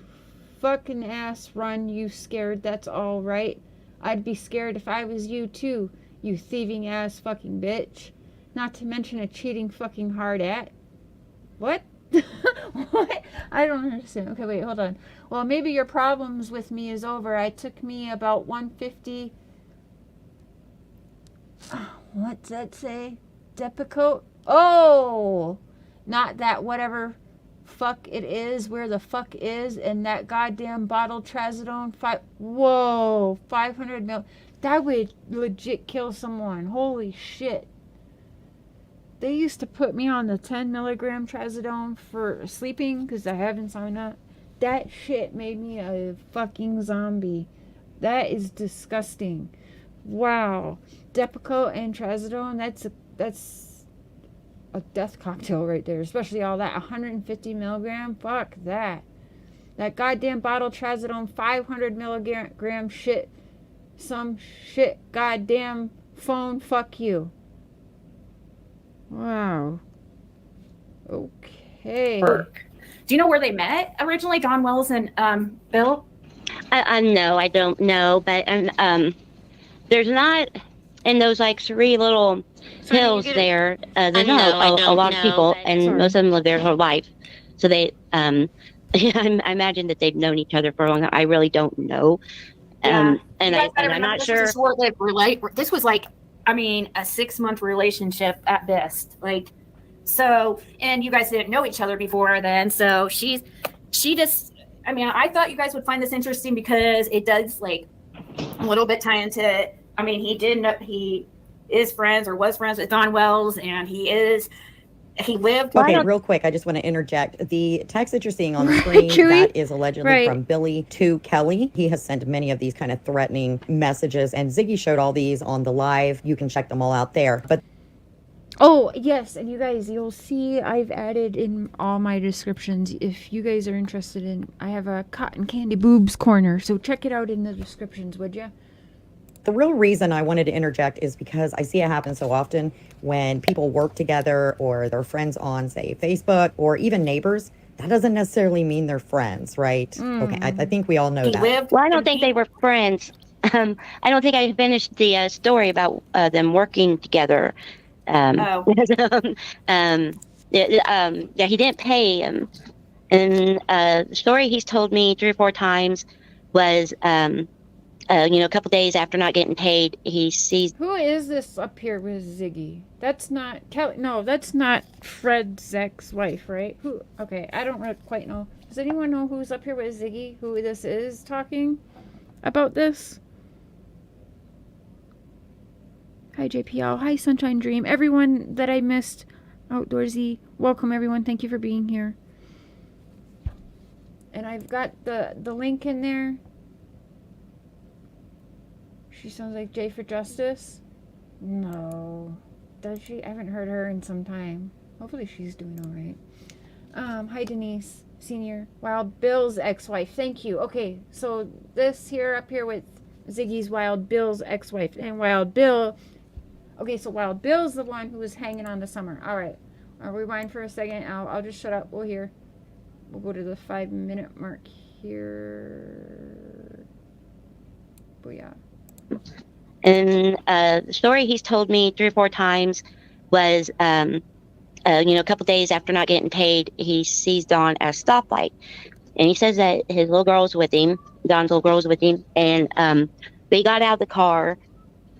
fucking ass run, you scared, that's all right. I'd be scared if I was you too, you thieving ass fucking bitch. Not to mention a cheating fucking hard at. What? What? I don't understand. Okay, wait, hold on. Well, maybe your problems with me is over. It took me about 150. What's that say? Depakote? Oh! Not that whatever fuck it is, where the fuck is, and that goddamn bottle trazodone. Whoa! 500 mil. That would legit kill someone. Holy shit. They used to put me on the 10 milligram trazodone for sleeping because I have insomnia. that shit made me a fucking zombie. That is disgusting. Wow. Depakote and trazodone, that's a death cocktail right there. Especially all that 150 milligram. Fuck that. That goddamn bottle trazodone, 500 milligram shit. Some shit goddamn phone. Fuck you. Wow. Okay. Do you know where they met originally, Don Wells and Bill? No, I don't know, but there's not in those like three little hills there. There's not a lot of people, and most of them live there their whole life. So they, I imagine that they've known each other for a long time. I really don't know, and I'm not sure. This was like, I mean, a 6-month relationship at best. Like, so, and you guys didn't know each other before then. So she just, I mean, I thought you guys would find this interesting because it does like a little bit tie into, I mean, he is friends or was friends with Don Wells, and he lived. Okay, real quick, I just want to interject. The text that you're seeing on the screen, that is allegedly from Billy to Kelly. He has sent many of these kind of threatening messages, and Ziggy showed all these on the live. You can check them all out there. But oh, yes, and you guys, you'll see I've added in all my descriptions. If you guys are interested in, I have a cotton candy boobs corner, so check it out in the descriptions, would you? the real reason I wanted to interject is because I see it happen so often when people work together or they're friends on, say, Facebook or even neighbors. That doesn't necessarily mean they're friends, right? Okay, I think we all know that. Well, I don't think they were friends. I don't think I finished the story about them working together. Yeah, he didn't pay him. And the story he's told me 3 or 4 times was, a couple days after not getting paid, he sees. Who is this up here with Ziggy? That's not Kelly. No, that's not Fred's ex-wife, right? Who? Okay, I don't quite know. Does anyone know who's up here with Ziggy? Who this is talking about this? Hi, JPL. Hi, Sunshine Dream. Everyone that I missed, Outdoorsy, welcome everyone. Thank you for being here. And I've got the link in there. She sounds like Jay for Justice. No. Does she? I haven't heard her in some time. Hopefully she's doing all right. Hi, Denise, Senior. Wild Bill's ex-wife. Thank you. Okay, so this here up here with Ziggy's Wild Bill's ex-wife. And Wild Bill... Okay, so Wild Bill's the one who was hanging on to Summer. All right. I'll rewind for a second. I'll just shut up. We'll hear. We'll go to the 5-minute mark here. Booyah. And the story he's told me 3 or 4 times was, a couple days after not getting paid, he sees Don at a stoplight. And he says that his little girl was with him, Don's little girl was with him, and they got out of the car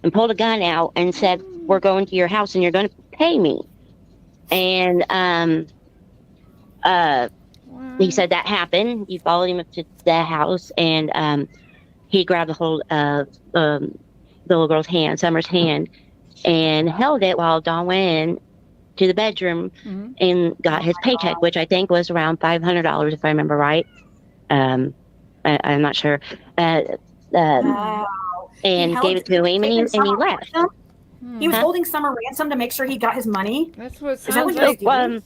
and pulled a gun out and said, "We're going to your house and you're going to pay me." And he said that happened. He followed him up to the house, and he grabbed a hold of the little girl's hand, Summer's hand, and held it while Don went in to the bedroom and got his paycheck, which I think was around $500, if I remember right. I'm not sure. Wow. And gave it to him, and he left. He was holding Summer ransom to make sure he got his money. That's what Is that what he was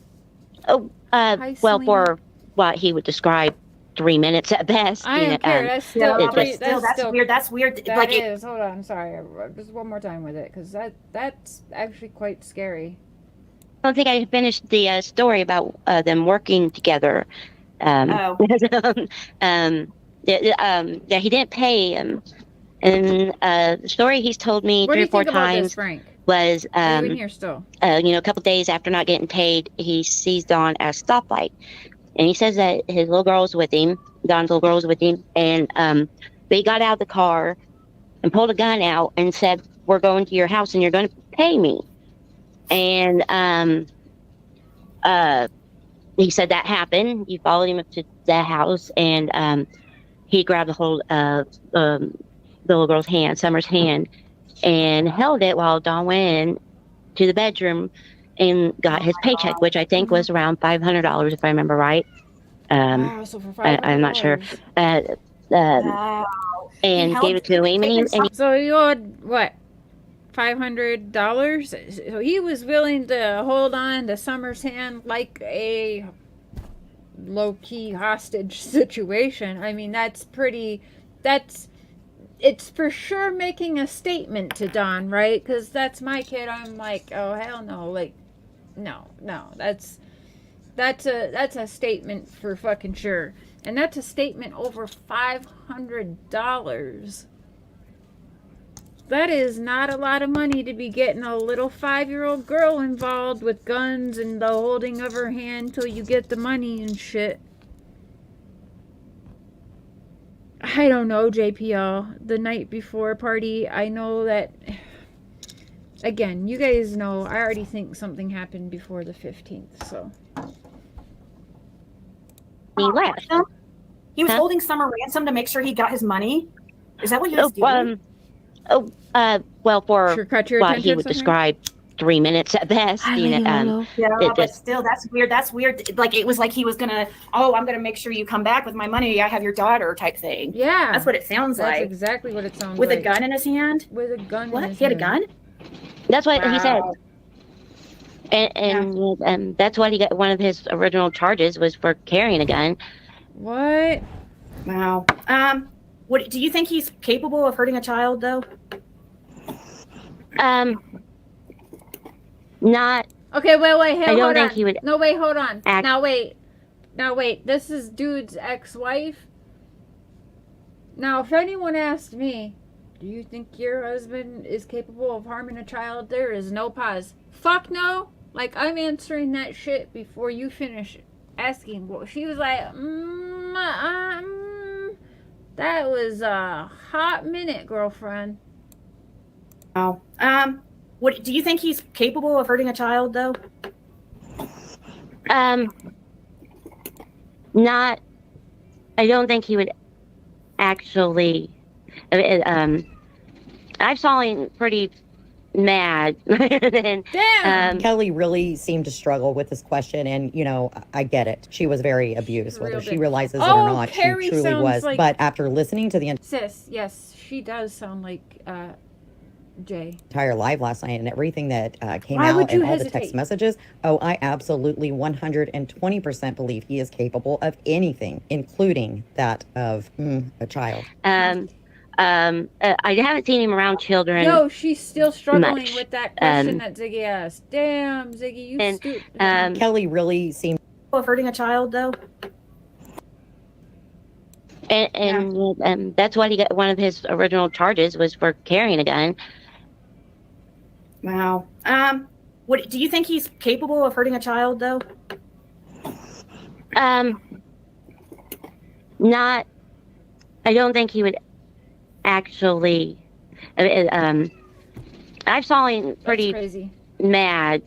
doing? Well, for what he would describe 3 minutes at best. I don't care. That's still, that's weird. That's weird. That like is. Hold on. Sorry. Just one more time with it, because that's actually quite scary. I don't think I finished the story about them working together. Yeah, he didn't pay him. And the story he's told me 3 or 4 times was, here still? A couple days after not getting paid, he sees Don at a stoplight. And he says that his little girl was with him, Don's little girl was with him, and they got out of the car and pulled a gun out and said, "We're going to your house and you're going to pay me." And he said that happened. He followed him up to the house, and he grabbed a hold of the little girl's hand, Summer's hand, and held it while Don went in to the bedroom and got his paycheck, which I think was around $500, if I remember right. Wow, so for I'm not sure. $500. Wow. And held- gave it to him, and So you owed what? $500? So he was willing to hold on to Summer's hand like a low-key hostage situation. I mean, it's for sure making a statement to Don, right? Because that's my kid. I'm like, oh hell no, like, no, that's a statement for fucking sure, and that's a statement over $500. That is not a lot of money to be getting a little 5-year-old girl involved with guns and the holding of her hand till you get the money and shit. I don't know, JPL. The night before party, I know that... Again, you guys know, I already think something happened before the 15th, so... he left. He was Huh? holding Summer ransom to make sure he got his money. Is that what he was doing? Well, for Sure caught your what attention he would somewhere? describe 3 minutes at best. You know, Yeah, it but just- still, that's weird. That's weird. Like, it was like he was gonna, I'm gonna make sure you come back with my money. I have your daughter type thing. Yeah. That's what it sounds That's like. exactly what it sounds With like. a gun in his hand? With a gun What? in his He had a hand. gun? that's what he said. Wow. And that's what he got. One of his original charges was for carrying a gun. What? Wow. What do you think he's capable of hurting a child though? Not. Okay, wait, hey, I don't hold think on. he would No, wait, hold on. act- Now wait. This is dude's ex-wife. Now, if anyone asked me, do you think your husband is capable of harming a child? There is no pause. Fuck no. Like, I'm answering that shit before you finish asking. Well, she was like, that was a hot minute, girlfriend. Oh. What do you think he's capable of hurting a child though? Not. I don't think he would actually. I saw him pretty mad. And, Damn. Kelly really seemed to struggle with this question, and I get it. She was very abused, whether Real she big. realizes it Oh, or not. Carrie She truly sounds was. like- But after listening to the Sis, yes, she does sound like Jay. entire live last night and everything that came Why out would you and all the hesitate? text messages, I absolutely 120% believe he is capable of anything, including that of a child. I haven't seen him around children. Yo, she's still struggling much. with that question that Ziggy asked. Damn, Ziggy, you And, stupid. Kelly really seemed Of hurting a child though? And that's what he got. One of his original charges was for carrying a gun. Wow. What do you think he's capable of hurting a child though? Not. I don't think he would actually. I saw him That's pretty crazy. mad.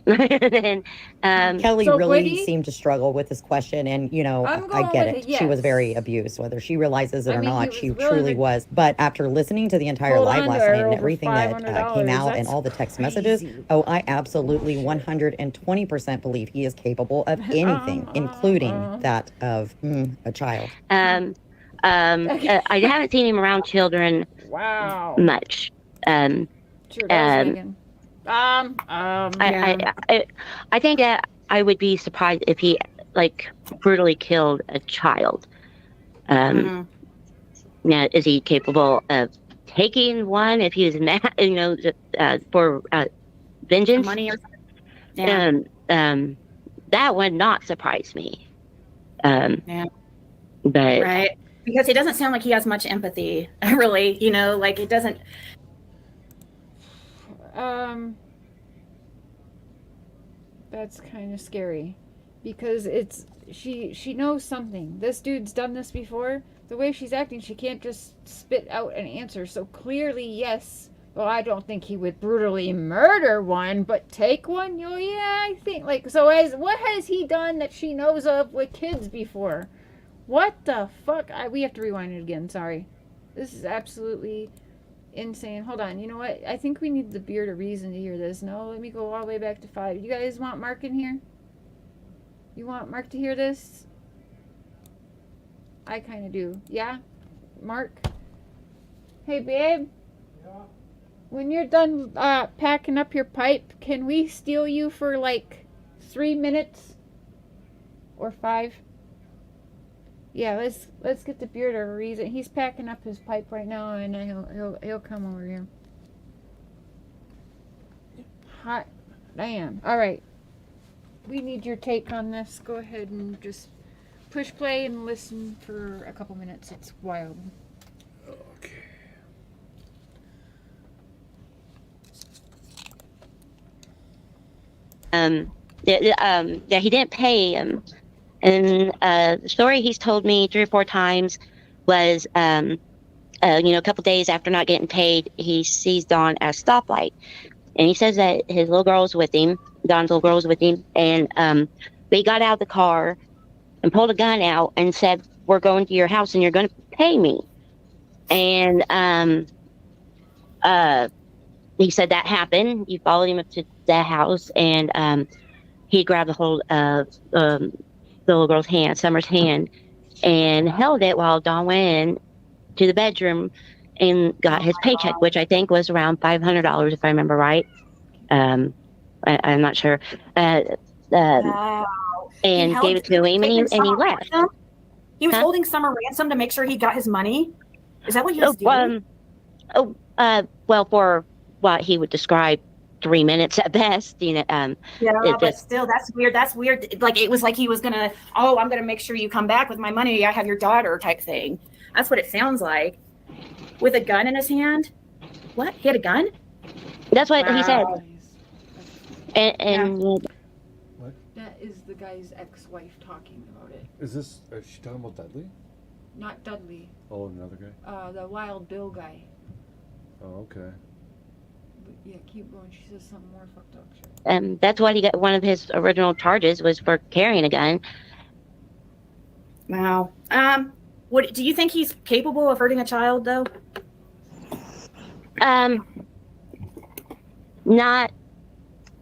And, Kelly So, really Woody? seemed to struggle with this question, and I'm I going get with it. a She was yes. very abused, whether she realizes it I or mean, he not. was She willing truly to was. But after listening to the entire hold live on last to her night and over everything that $500, came out and that's all the text messages, crazy. I absolutely 120% believe he is capable of anything, including that of a child. I haven't seen him around children Wow. much. Sure does, um, Megan. I think that I would be surprised if he brutally killed a child. Now, is he capable of taking one if he was mad? For vengeance? Money or something? Yeah. That would not surprise me. Yeah. But Right. Because he doesn't sound like he has much empathy, really. Like it doesn't. That's kind of scary because she knows something. This dude's done this before. The way she's acting, she can't just spit out an answer. So clearly, yes. Well, I don't think he would brutally murder one, but take one? Oh, yeah, I think. What has he done that she knows of with kids before? What the fuck? We have to rewind it again. Sorry. This is absolutely insane. Hold on. You know what? I think we need the beard of reason to hear this. No, let me go all the way back to 5. You guys want Mark in here? You want Mark to hear this? I kind of do. Yeah? Mark? Hey, babe? Yeah. When you're done packing up your pipe, can we steal you for like 3 minutes? Or 5? Yeah, let's get the beard a reason. He's packing up his pipe right now, and he'll come over here. Hot damn. All right. We need your take on this. Go ahead and just push play and listen for a couple minutes. It's wild. Okay. He didn't pay him. And the story he's told me 3 or 4 times was, a couple days after not getting paid, he sees Dawn at a stoplight. And he says that his little girl was with him, Dawn's little girl was with him, and they got out of the car and pulled a gun out and said, "We're going to your house and you're going to pay me." And he said that happened. He followed him up to the house, and he grabbed a hold of the little girl's hand, Summer's hand, and held it while Dawn went in to the bedroom and got his paycheck, which I think was around $500, if I remember right. I'm not sure. Wow. And gave it to him, and he left. Ransom? He was Huh? holding Summer ransom to make sure he got his money. Is that what he was doing? Well, for what he would describe 3 minutes at best, Yeah, but still, that's weird. That's weird. Like, it was like he was gonna, I'm gonna make sure you come back with my money. I have your daughter type thing. That's what it sounds like. With a gun in his hand? What? He had a gun? That's what he said. Wow. And What? That is the guy's ex-wife talking about it. Is this? Is she talking about Dudley? Not Dudley. Oh, another guy. The Wild Bill guy. Oh, okay. But yeah, keep going. She says something more fucked up shit. that's what he got. One of his original charges was for carrying a gun. Wow. What do you think he's capable of hurting a child though? Not.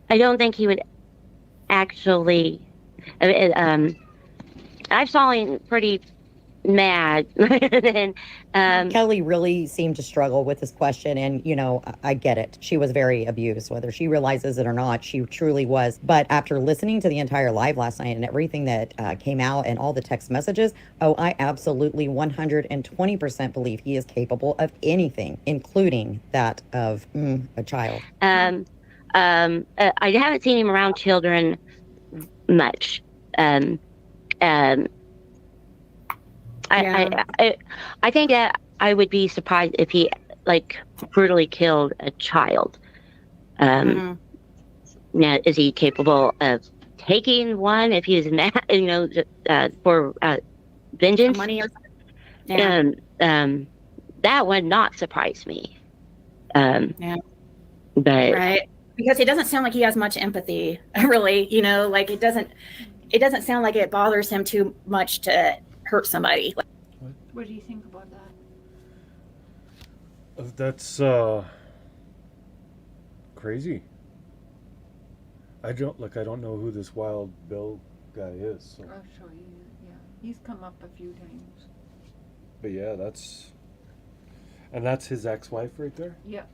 I don't think he would actually. I saw him pretty mad. And Kelly really seemed to struggle with this question, and I get it. She was very abused, whether she realizes it or not. She truly was. But after listening to the entire live last night and everything that came out and all the text messages, I absolutely 120% believe he is capable of anything, including that of a child. I haven't seen him around children much. I think that I would be surprised if he brutally killed a child. Now, is he capable of taking one if he was mad, for vengeance? Money or something? Yeah. That would not surprise me. Yeah. But right, because it doesn't sound like he has much empathy, really. It doesn't sound like it bothers him too much to hurt somebody. What do you think about that? That's crazy. I don't know who this Wild Bill guy is. So. I'll show you. Yeah, he's come up a few times. But yeah, that's his ex-wife right there. Yeah,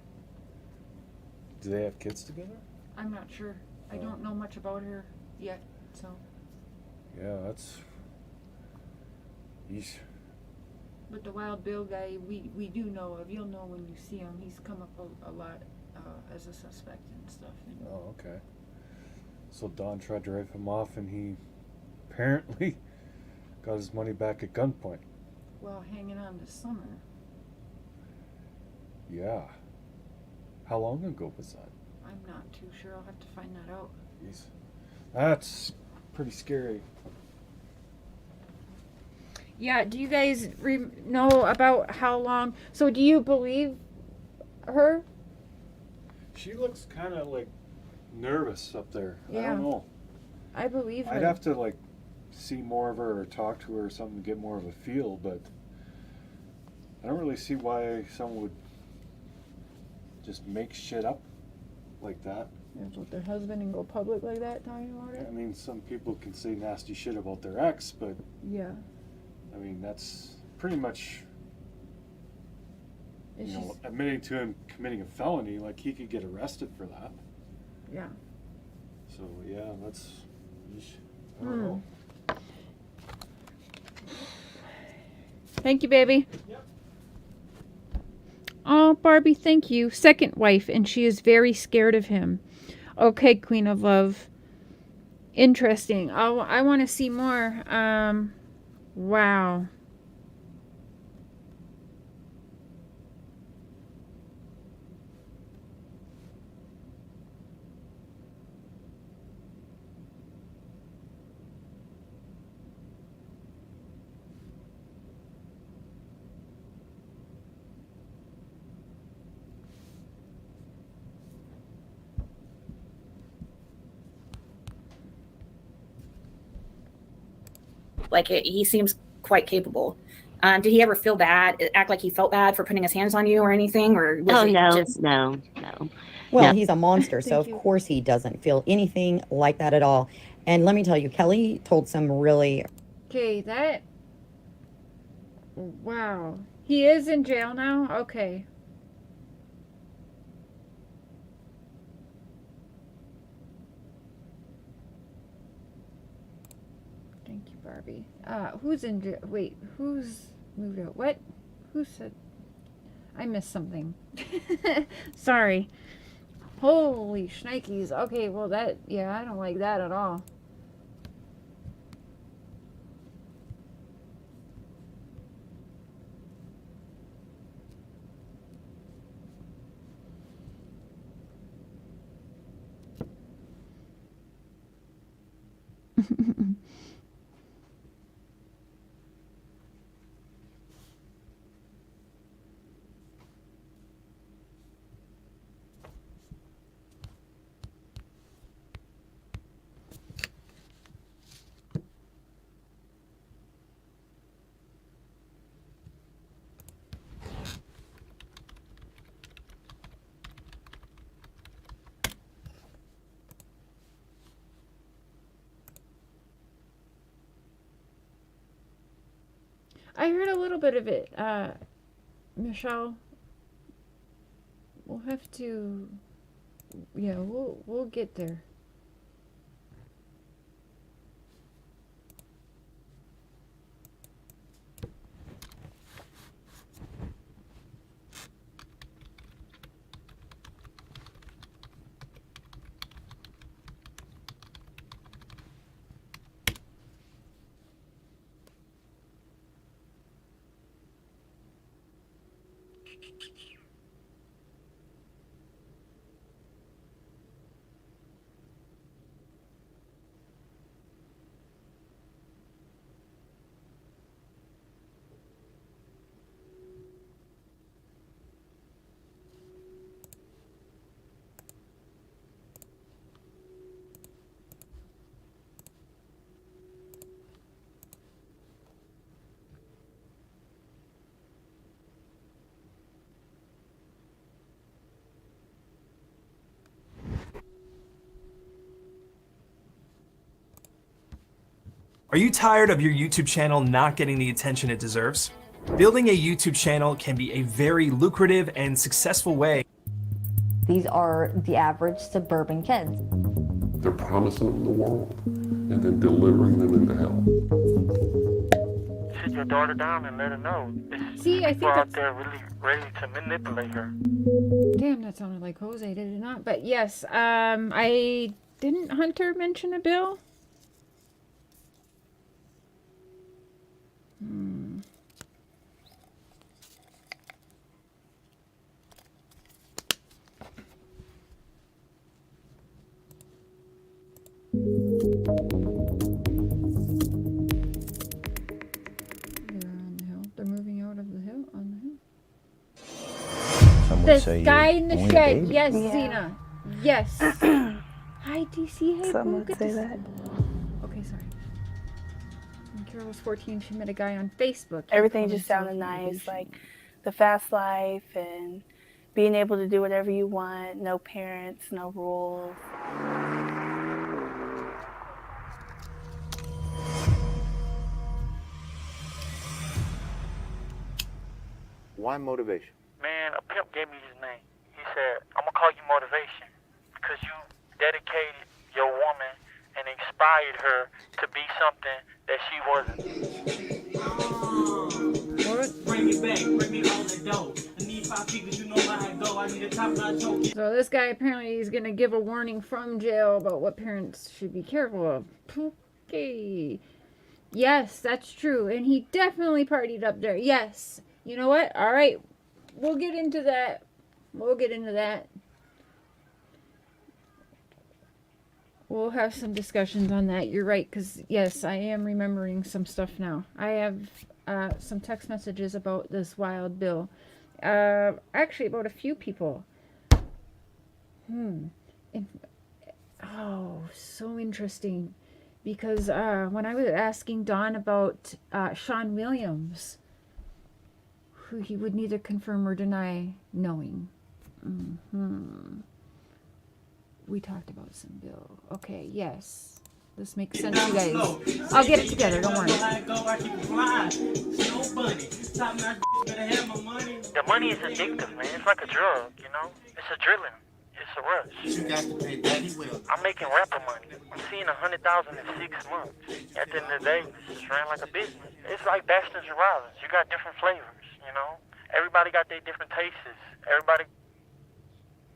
Do they have kids together? I'm not sure. I don't know much about her yet, so. Yeah, that's. Yeesh. But the Wild Bill guy, we do know of. You'll know when you see him. He's come up a lot as a suspect and stuff. And Oh, okay. So Don tried to rip him off, and he apparently got his money back at gunpoint. well, hanging on to Summer. Yeah. How long ago was that? I'm not too sure. I'll have to find that out. Jeez. That's pretty scary. Yeah, do you guys know about how long? So do you believe her? She looks kind of nervous up there. I Yeah. don't know. I believe her. I'd have to see more of her or talk to her or something to get more of a feel, but I don't really see why someone would just make shit up like that. That's with their husband and go public like that talking about it? I mean, some people can say nasty shit about their ex, but Yeah. I mean, that's pretty much, It's you know, just, admitting to him committing a felony. Like, he could get arrested for that. yeah. So, yeah, that's, I don't know. Thank you, baby. Yep. Oh, Barbie, thank you. Second wife, and she is very scared of him. Okay, Queen of Love. Interesting. I want to see more. Wow. Like he seems quite capable. Did he ever feel bad, act like he felt bad for putting his hands on you or anything? Or was Oh, it no, just... no. Well, No. he's a monster, so of course he doesn't feel anything like that at all. And let me tell you, Kelly told some really... Okay, that... Wow. He is in jail now? Okay. Thank you, Barbie. Who's in jail? Wait, who's moved out? What? Who said... I missed something. Sorry. Holy shnikes. Okay, well that... Yeah, I don't like that at all. I heard a little bit of it. Michelle, we'll have to... Yeah, we'll get there. Are you tired of your YouTube channel not getting the attention it deserves? Building a YouTube channel can be a very lucrative and successful way. These are the average suburban kids. They're promising them the world and then delivering them into hell. Sit your daughter down and let her know. See, I think People out that's... there really ready to manipulate her. Damn, that sounded like Jose, did it not? But yes, I... Didn't Hunter mention a bill? They're moving out of the hill, on the hill. Some would The say guy you're in the only a shed. baby. Yes, Yeah. Zena. Yes. Hi, DC. Hey, Some boo. would Good say to see that. you. Okay, sorry. When Carol was 14, she met a guy on Facebook. He Everything called just himself sounded nice, Allegation. like the fast life and being able to do whatever you want, no parents, no rules. Why motivation? Man, a pimp gave me his name. He said, I'm gonna call you motivation because you dedicated your woman and inspired her to be something that she wasn't. Bring me back, bring me all the dough. I need 5 figures, you know how I go. I need a top-notch choke. So this guy apparently is going to give a warning from jail about what parents should be careful of. Okay. Yes, that's true. And he definitely partied up there. Yes. You know what? All right. We'll get into that. We'll get into that. We'll have some discussions on that. You're right, because, yes, I am remembering some stuff now. I have some text messages about this wild bill. Actually, about a few people. Oh, so interesting. Because when I was asking Dawn about Sean Williams, who he would neither confirm or deny knowing. We talked about some bill. Okay, yes. This makes sense, you guys. I'll get it together, don't worry. The money is addictive, man. It's like a drug, you know? It's a drilling. It's a rush. You got to pay Daddy Will. I'm making rapper money. I'm seeing 100,000 in 6 months. At the end of the day, this just ran like a business. It's like Bastions and Robbins. You got different flavors, you know? Everybody got their different tastes. Everybody...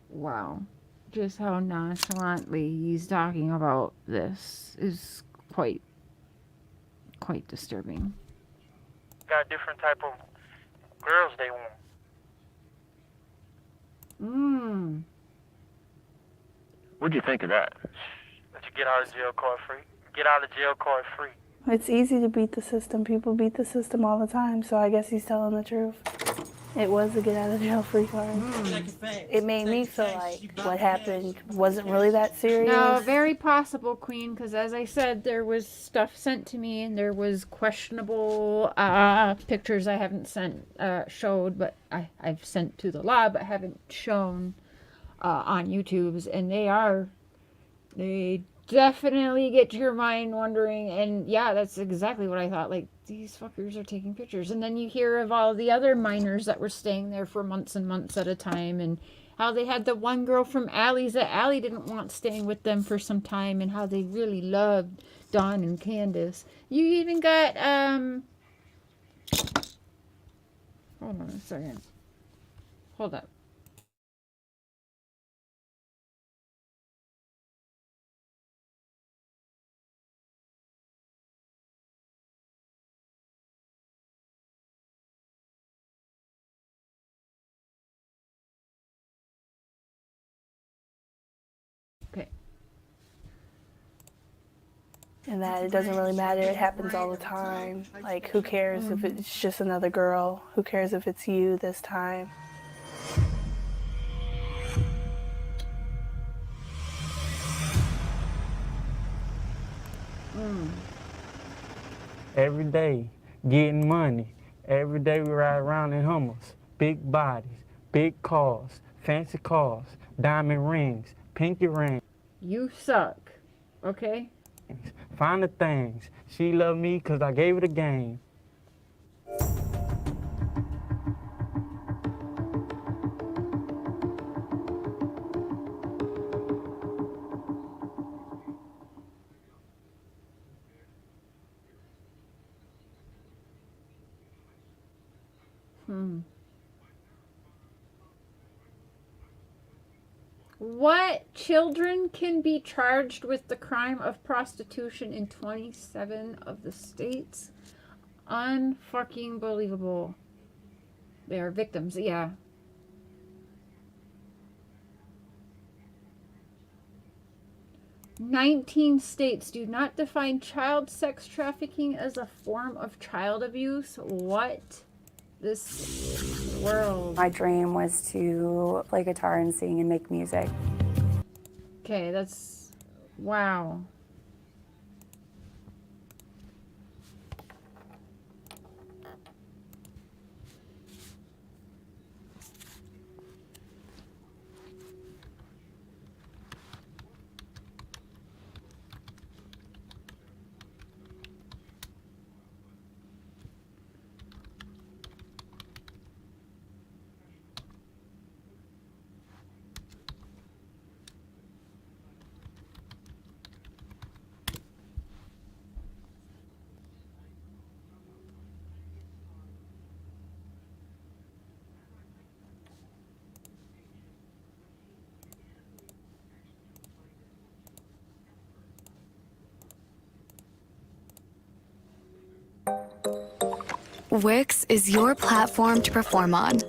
Wow. Just how nonchalantly he's talking about this is quite disturbing. got different type of girls they want. What'd you think of that? That you get out of jail card free. Get out of jail card free. It's easy to beat the system. People beat the system all the time, so I guess he's telling the truth. It was a get out of jail free card. It made me feel like what happened wasn't really that serious. No, very possible, Queen, because as I said, there was stuff sent to me and there was questionable pictures I haven't showed, but I've sent to the law, but haven't shown on YouTube's, and they definitely get your mind wondering, and yeah, that's exactly what I thought. Like, these fuckers are taking pictures. And then you hear of all the other minors that were staying there for months and months at a time, and how they had the one girl from Allie's that Allie didn't want staying with them for some time, and how they really loved Dawn and Candace. You even got, hold on a second. Hold up. Okay. And that it doesn't really matter. It happens all the time. Like, who cares if it's just another girl? Who cares if it's you this time? Every day, getting money. Every day we ride around in Hummers. Big bodies, big cars, fancy cars, diamond rings, pinky rings. You suck, okay? Find the things. She loved me because I gave her the game. What children can be charged with the crime of prostitution in 27 of the states? Unfucking believable. They are victims, yeah. "19 states do not define child sex trafficking as a form of child abuse." What? This world. My dream was to play guitar and sing and make music. Okay, that's... wow. Wix is your platform to perform on.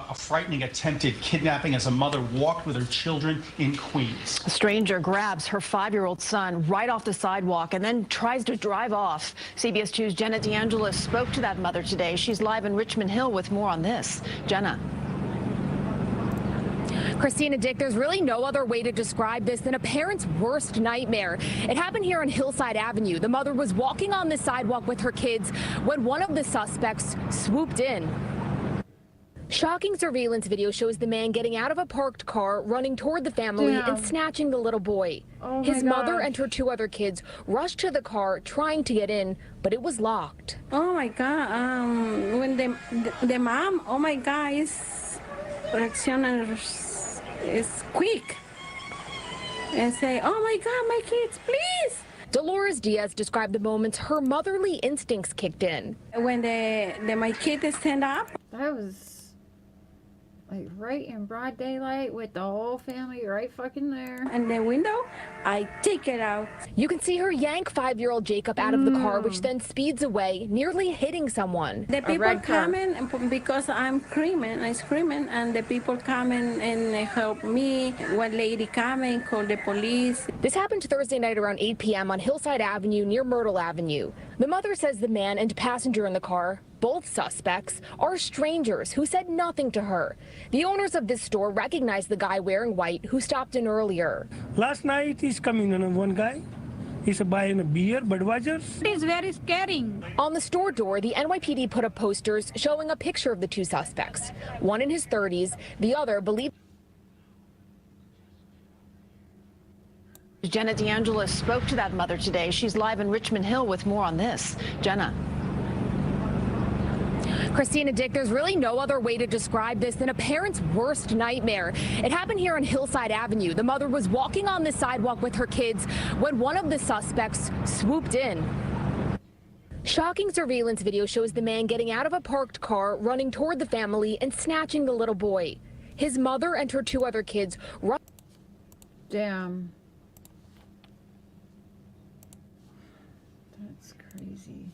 A frightening attempted kidnapping as a mother walked with her children in Queens. A stranger grabs her 5-year-old son right off the sidewalk and then tries to drive off. CBS 2's Jenna DeAngelis spoke to that mother today. She's live in Richmond Hill with more on this. Jenna. Christina, Dick, there's really no other way to describe this than a parent's worst nightmare. It happened here on Hillside Avenue. The mother was walking on the sidewalk with her kids when one of the suspects swooped in. Shocking surveillance video shows the man getting out of a parked car, running toward the family and snatching the little boy. His mother and her 2 other kids rushed to the car trying to get in, but it was locked. Oh my God, when the mom, oh my God, is quick and say, oh my God, my kids, please. Dolores Diaz described the moments her motherly instincts kicked in. When my kids stand up. That was like right in broad daylight with the whole family right fucking there. And the window, I take it out. You can see her yank 5-year-old Jacob out of the car, which then speeds away, nearly hitting someone. The people coming because I'm screaming, and the people coming and help me. One lady coming, call the police. This happened Thursday night around 8 p.m. on Hillside Avenue near Myrtle Avenue. The mother says the man and passenger in the car, both suspects, are strangers who said nothing to her. The owners of this store recognized the guy wearing white who stopped in earlier. Last night he's coming on one guy. He's buying a beer, Budweiser. It's very scary. On the store door, the NYPD put up posters showing a picture of the 2 suspects. One in his 30s, the other believed. Jenna DeAngelis spoke to that mother today. She's live in Richmond Hill with more on this. Jenna. Christina, Dick, there's really no other way to describe this than a parent's worst nightmare. It happened here on Hillside Avenue. The mother was walking on the sidewalk with her kids when one of the suspects swooped in. Shocking surveillance video shows the man getting out of a parked car, running toward the family and snatching the little boy. His mother and her 2 other kids run. Damn. That's crazy.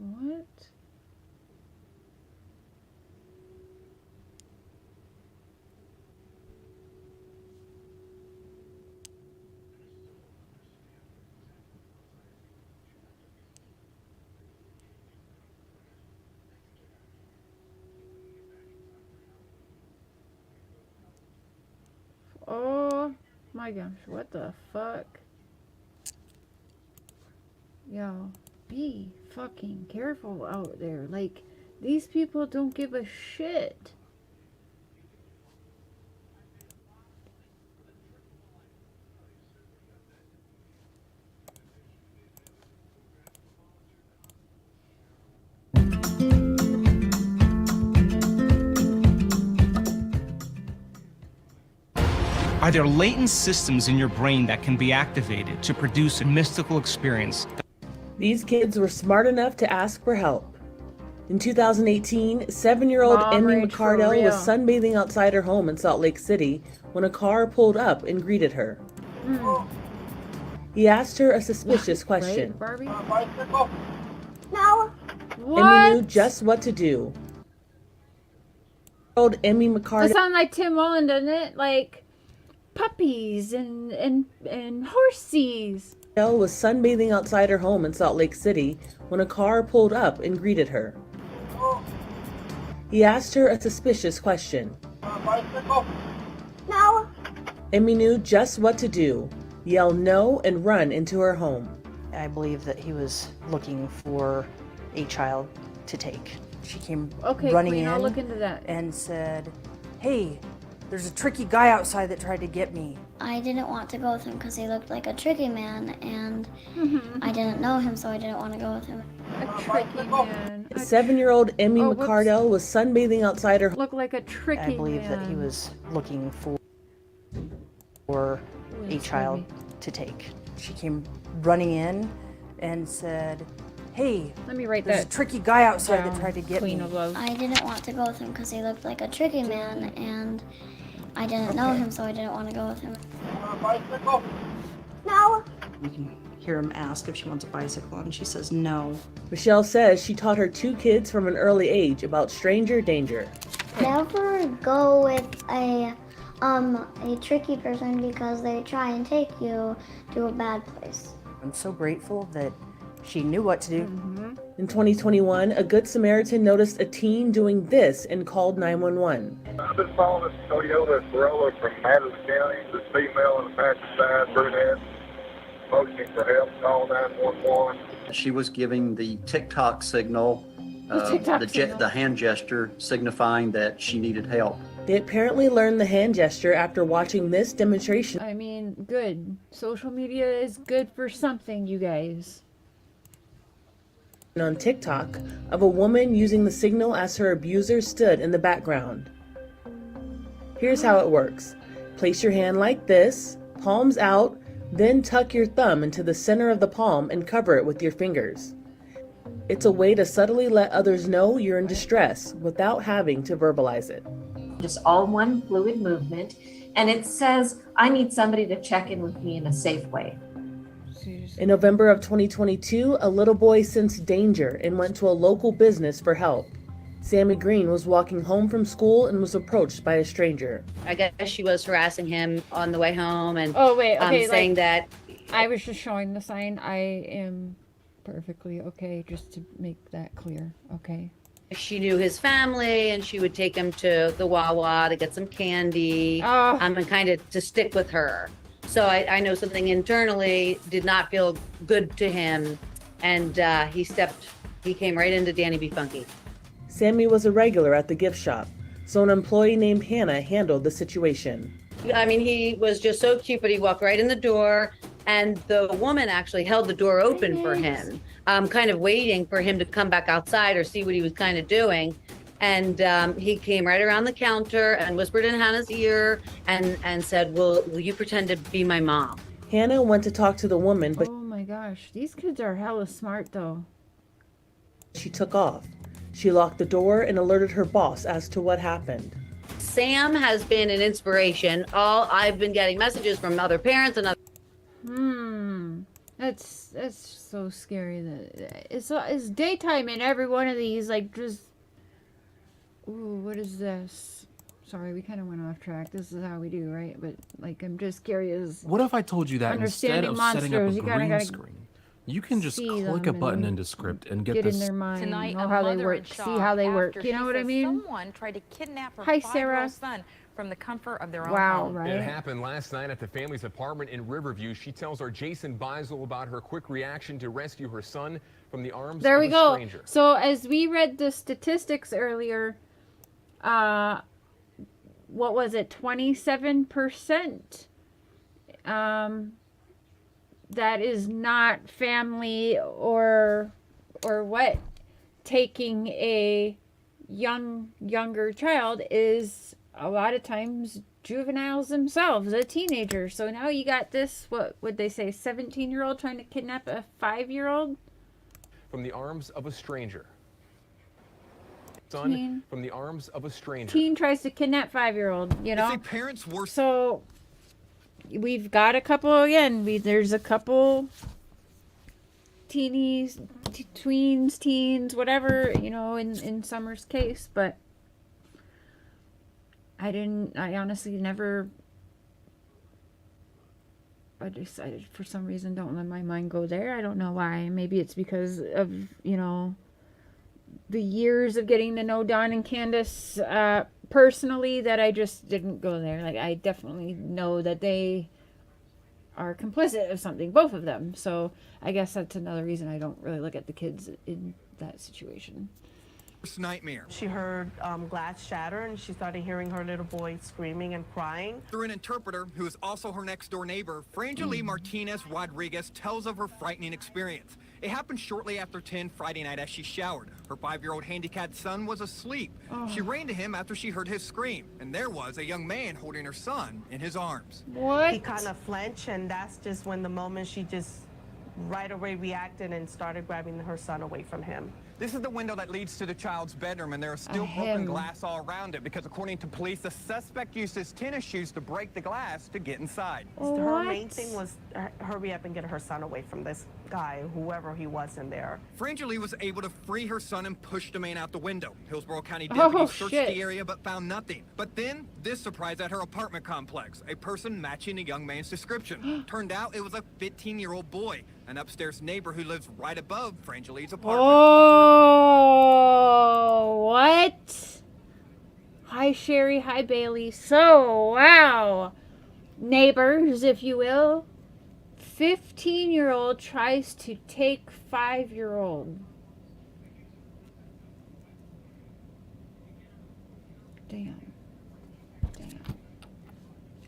What? Oh my gosh, what the fuck? Yo, be fucking careful out there. Like, these people don't give a shit. Are there latent systems in your brain that can be activated to produce a mystical experience? These kids were smart enough to ask for help. In 2018, 7-year-old Emmy McCardell was sunbathing outside her home in Salt Lake City when a car pulled up and greeted her. He asked her a suspicious question. Barbie? No. What? Emmy knew just what to do. Emmy McCardell. That sounds like Tim Mullen, doesn't it? Like puppies and horsies. Was sunbathing outside her home in Salt Lake City when a car pulled up and greeted her. He asked her a suspicious question. No. Emmy knew just what to do, yell no and run into her home. I believe that he was looking for a child to take. She came running Queen, in I'll look into that. and said, "Hey, there's a tricky guy outside that tried to get me." I didn't want to go with him because he looked like a tricky man, and I didn't know him, so I didn't want to go with him. A tricky man. 7-year-old Emmy McCardell was sunbathing outside her. Look like a tricky man. I believe that he was looking for a child to take. She came running in and said, "Hey, let me write there's that a tricky guy outside down, that tried to get Queen me." of Love. I didn't want to go with him because he looked like a tricky man, and I didn't know him, so I didn't want to go with him. No. You can hear him ask if she wants a bicycle, and she says no. Michelle says she taught her 2 kids from an early age about stranger danger. Never go with a tricky person because they try and take you to a bad place. I'm so grateful that she knew what to do. In 2021, a Good Samaritan noticed a teen doing this and called 911. I've been following this Toyota Corolla from Madison County. This female on the passenger side, brunette, motioning for help, call 911. She was giving the TikTok signal, the hand gesture, signifying that she needed help. They apparently learned the hand gesture after watching this demonstration. I mean, good. Social media is good for something, you guys. On TikTok of a woman using the signal as her abuser stood in the background. Here's how it works. Place your hand like this, palms out, then tuck your thumb into the center of the palm and cover it with your fingers. It's a way to subtly let others know you're in distress without having to verbalize it. Just all one fluid movement, and it says, I need somebody to check in with me in a safe way. In November of 2022, a little boy sensed danger and went to a local business for help. Sammy Green was walking home from school and was approached by a stranger. I guess she was harassing him on the way home and like, saying that I was just showing the sign. I am perfectly okay, just to make that clear. Okay. she knew his family and she would take him to the Wawa to get some candy and kind of to stick with her. So I know something internally did not feel good to him, and he came right into Danny B. Funky. Sammy was a regular at the gift shop, so an employee named Hannah handled the situation. I mean, he was just so cute, but he walked right in the door, and the woman actually held the door open for him, kind of waiting for him to come back outside or see what he was kind of doing. And he came right around the counter and whispered in Hannah's ear and said, will you pretend to be my mom? Hannah went to talk to the woman, but oh my gosh, these kids are hella smart though. She took off. She locked the door and alerted her boss as to what happened. Sam has been an inspiration. I've been getting messages from other parents and other. That's so scary that it's daytime in every one of these, like, just, ooh, what is this? Sorry, we kind of went off track. This is how we do, right? But like, I'm just curious. What if I told you that instead of setting up a green screen, you can just click a button into script and get this in their mind, Tonight, know a how they mother work, in see shock how they work. after You know she what I says mean? Someone tried to kidnap her Hi, 5-year-old Sarah. son from the comfort of their own Wow, home. right? It happened last night at the family's apartment in Riverview. She tells our Jason Beisel about her quick reaction to rescue her son from the arms There of we a go. stranger. So as we read the statistics earlier, what was it? 27%. That is not family or what, taking a younger child, is a lot of times juveniles themselves, a teenager. So now you got this, what would they say, 17-year-old trying to kidnap a 5-year-old? From the arms of a stranger. Son Teen. from the arms of a stranger. Teen tries to kidnap 5-year-old, you know? Parents were so we've got a couple again. There's a couple teenies, tweens, teens, whatever, you know, in Summer's case, but I honestly never, I decided for some reason don't let my mind go there. I don't know why. Maybe it's because of, you know, the years of getting to know Dawn and Candace personally, that I just didn't go there. Like, I definitely know that they are complicit of something, both of them. So I guess that's another reason I don't really look at the kids in that situation. Nightmare. She heard glass shatter, and she started hearing her little boy screaming and crying. Through an interpreter who is also her next door neighbor, Frangeli Martinez Rodriguez tells of her frightening experience. It happened shortly after 10 Friday night as she showered. Her 5-year-old handicapped son was asleep. She ran to him after she heard his scream, and there was a young man holding her son in his arms. What? He kind of flinched, and that's just when the moment she just right away reacted and started grabbing her son away from him. This is the window that leads to the child's bedroom, and there is still broken glass all around it because, according to police, the suspect used his tennis shoes to break the glass to get inside. Her main thing was hurry up and get her son away from this guy, whoever he was in there. Frangeli was able to free her son and push the man out the window. Hillsborough County deputies searched the area but found nothing. But then, this surprise at her apartment complex. A person matching a young man's description. Turned out it was a 15-year-old boy, an upstairs neighbor who lives right above Frangeli's apartment. Oh, what? Hi, Sherry. Hi, Bailey. So, wow. Neighbors, if you will. 15-year-old tries to take 5-year-old. Damn.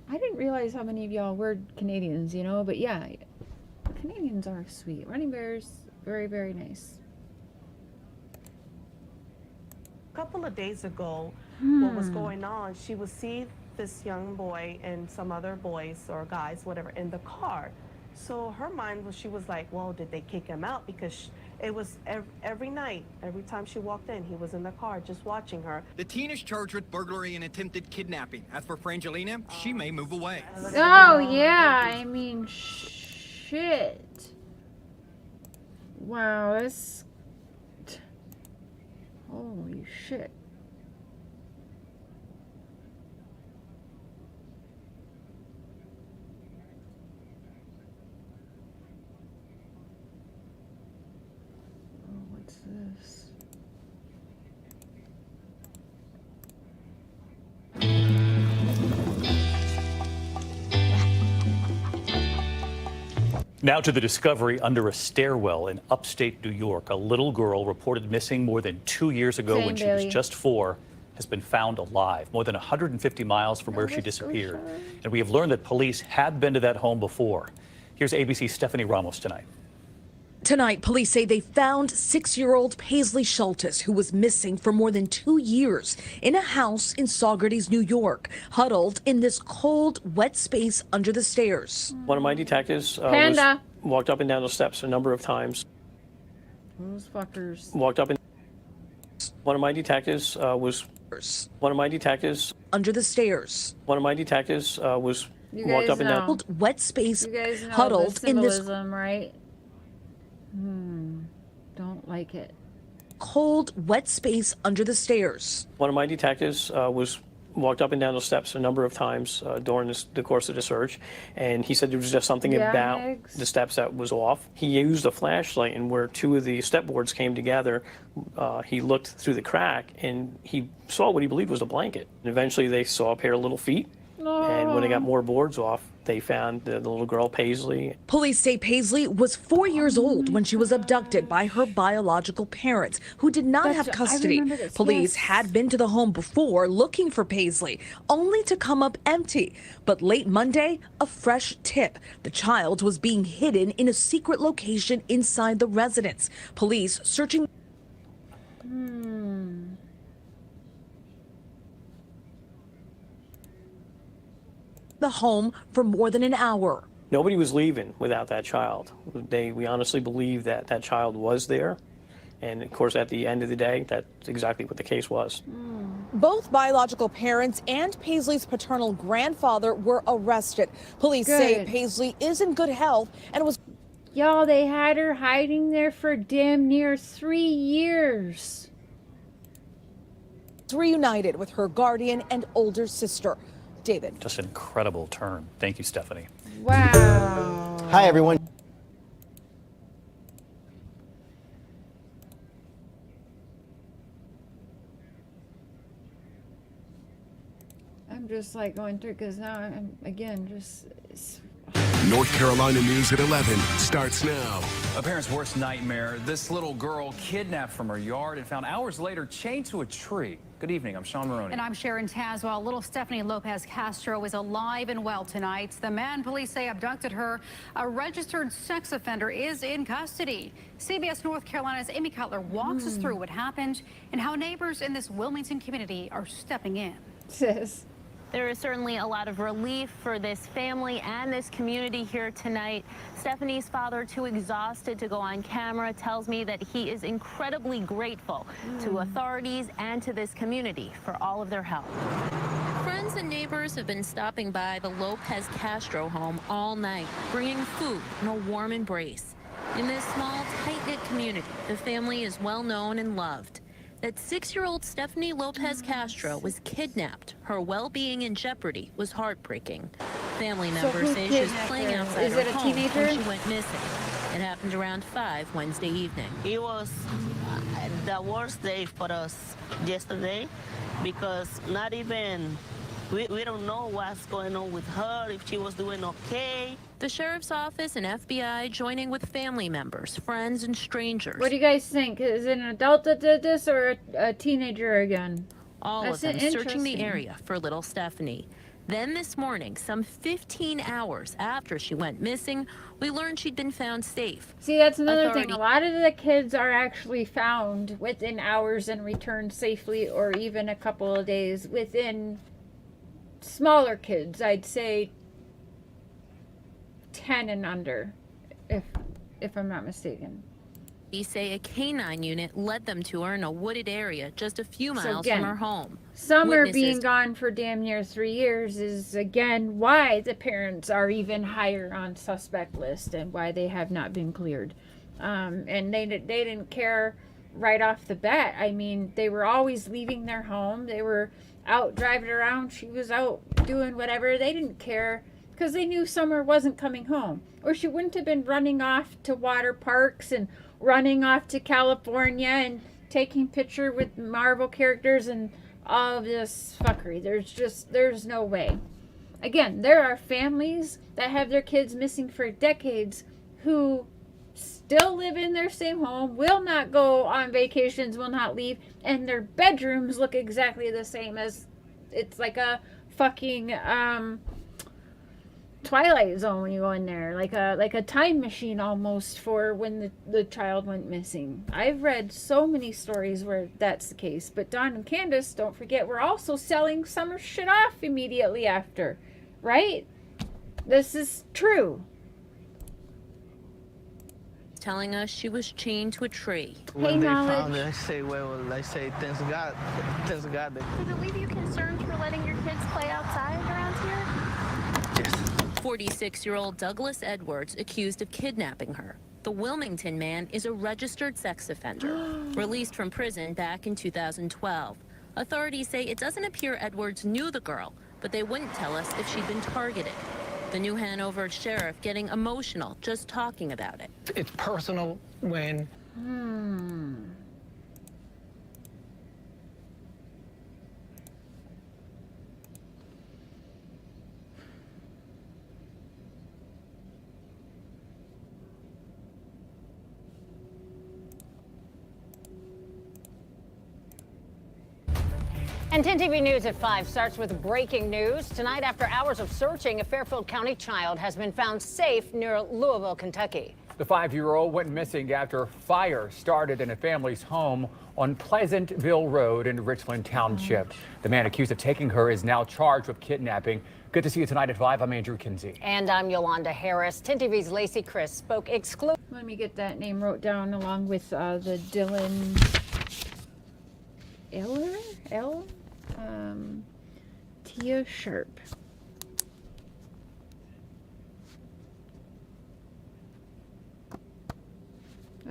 I didn't realize how many of y'all were Canadians, you know, but yeah, Canadians are sweet. Running bears, very, very nice. A couple of days ago, what was going on, she would see this young boy and some other boys or guys, whatever, in the car. So her mind was, she was like, well, did they kick him out? Because it was every night, every time she walked in, he was in the car just watching her. The teen is charged with burglary and attempted kidnapping. As for Frangelina, she may move away. Oh, yeah. I mean, shit. Wow, that's... Holy shit. What's this? Now to the discovery under a stairwell in upstate New York. A little girl reported missing more than 2 years ago when she was just 4 has been found alive, more than 150 miles from where she disappeared. And we have learned that police had been to that home before. Here's ABC's Stephanie Ramos tonight. Tonight, police say they found 6-year-old Paisley Schultes, who was missing for more than 2 years, in a house in Saugerties, New York, huddled in this cold, wet space under the stairs. One of my detectives walked up and down the steps a number of times. Those fuckers. Walked up and... One of my detectives One of my detectives... Under the stairs. One of my detectives was walked up and down... Cold, wet space, You guys know huddled the in this... symbolism, right? Don't like it. Cold, wet space under the stairs. One of my detectives walked up and down the steps a number of times during the course of the search, and he said there was just something about the steps that was off. He used a flashlight, and where 2 of the step boards came together, he looked through the crack, and he saw what he believed was a blanket. And eventually they saw a pair of little feet, and when they got more boards off, they found the little girl, Paisley. Police say Paisley was 4 years old when she was abducted by her biological parents, who did not have custody. Police had been to the home before looking for Paisley, only to come up empty. But late Monday, a fresh tip. The child was being hidden in a secret location inside the residence. Police searching... the home for more than an hour. Nobody was leaving without that child. We honestly believe that that child was there. And of course, at the end of the day, that's exactly what the case was. Both biological parents and Paisley's paternal grandfather were arrested. Police say Paisley is in good health and was... Y'all, they had her hiding there for damn near 3 years. Reunited with her guardian and older sister. David. Just an incredible turn. Thank you, Stephanie. Wow. Hi, everyone. I'm just like going through because now I'm again just. North Carolina News at 11 starts now. A parent's worst nightmare. This little girl kidnapped from her yard and found hours later chained to a tree. Good evening. I'm Sean Maroney. And I'm Sharon Tazwell. Little Stephanie Lopez Castro is alive and well tonight. The man police say abducted her, a registered sex offender, is in custody. CBS North Carolina's Amy Cutler walks us through what happened and how neighbors in this Wilmington community are stepping in. Sis. There is certainly a lot of relief for this family and this community here tonight. Stephanie's father, too exhausted to go on camera, tells me that he is incredibly grateful to authorities and to this community for all of their help. Friends and neighbors have been stopping by the Lopez Castro home all night, bringing food and a warm embrace. In this small, tight-knit community, the family is well known and loved. That 6-year-old Stephanie Lopez Castro was kidnapped. Her well-being in jeopardy was heartbreaking. Family members say she was playing outside her home when she went missing. It happened around 5 Wednesday evening. It was the worst day for us yesterday because not even we don't know what's going on with her, if she was doing okay. The sheriff's office and FBI joining with family members, friends, and strangers. What do you guys think? Is it an adult that did this or a teenager again? All of them searching the area for little Stephanie. Then this morning, some 15 hours after she went missing, we learned she'd been found safe. See, that's another thing. A lot of the kids are actually found within hours and returned safely, or even a couple of days within smaller kids. I'd say 10 and under, if I'm not mistaken. They say a canine unit led them to her in a wooded area just a few miles from her home. Summer being gone for damn near 3 years is, again, why the parents are even higher on suspect list and why they have not been cleared. And they didn't care right off the bat. I mean, they were always leaving their home. They were out driving around. She was out doing whatever. They didn't care because they knew Summer wasn't coming home, or she wouldn't have been running off to water parks and running off to California and taking picture with Marvel characters and all of this fuckery. There's no way. Again, there are families that have their kids missing for decades who still live in their same home, will not go on vacations, will not leave, and their bedrooms look exactly the same. As it's like a fucking Twilight Zone when you go in there, like a time machine almost for when the child went missing. I've read so many stories where that's the case. But Dawn and Candace, don't forget, we're also selling Summer shit off immediately after, right? This is true. Telling us she was chained to a tree. When they found her, they say, well, they say, thanks God. Does it leave you concerned for letting your kids play outside around here? Yes. 46-year-old Douglas Edwards accused of kidnapping her. The Wilmington man is a registered sex offender, released from prison back in 2012. Authorities say it doesn't appear Edwards knew the girl, but they wouldn't tell us if she'd been targeted. The New Hanover sheriff getting emotional just talking about it. It's personal when... And 10 TV News at 5 starts with breaking news. Tonight, after hours of searching, a Fairfield County child has been found safe near Louisville, Kentucky. The 5-year-old went missing after fire started in a family's home on Pleasantville Road in Richland Township. The man accused of taking her is now charged with kidnapping. Good to see you tonight at 5. I'm Andrew Kinsey. And I'm Yolanda Harris. 10 TV's Lacey Chris spoke exclusively. Let me get that name wrote down along with the Dylan Tia Sharp.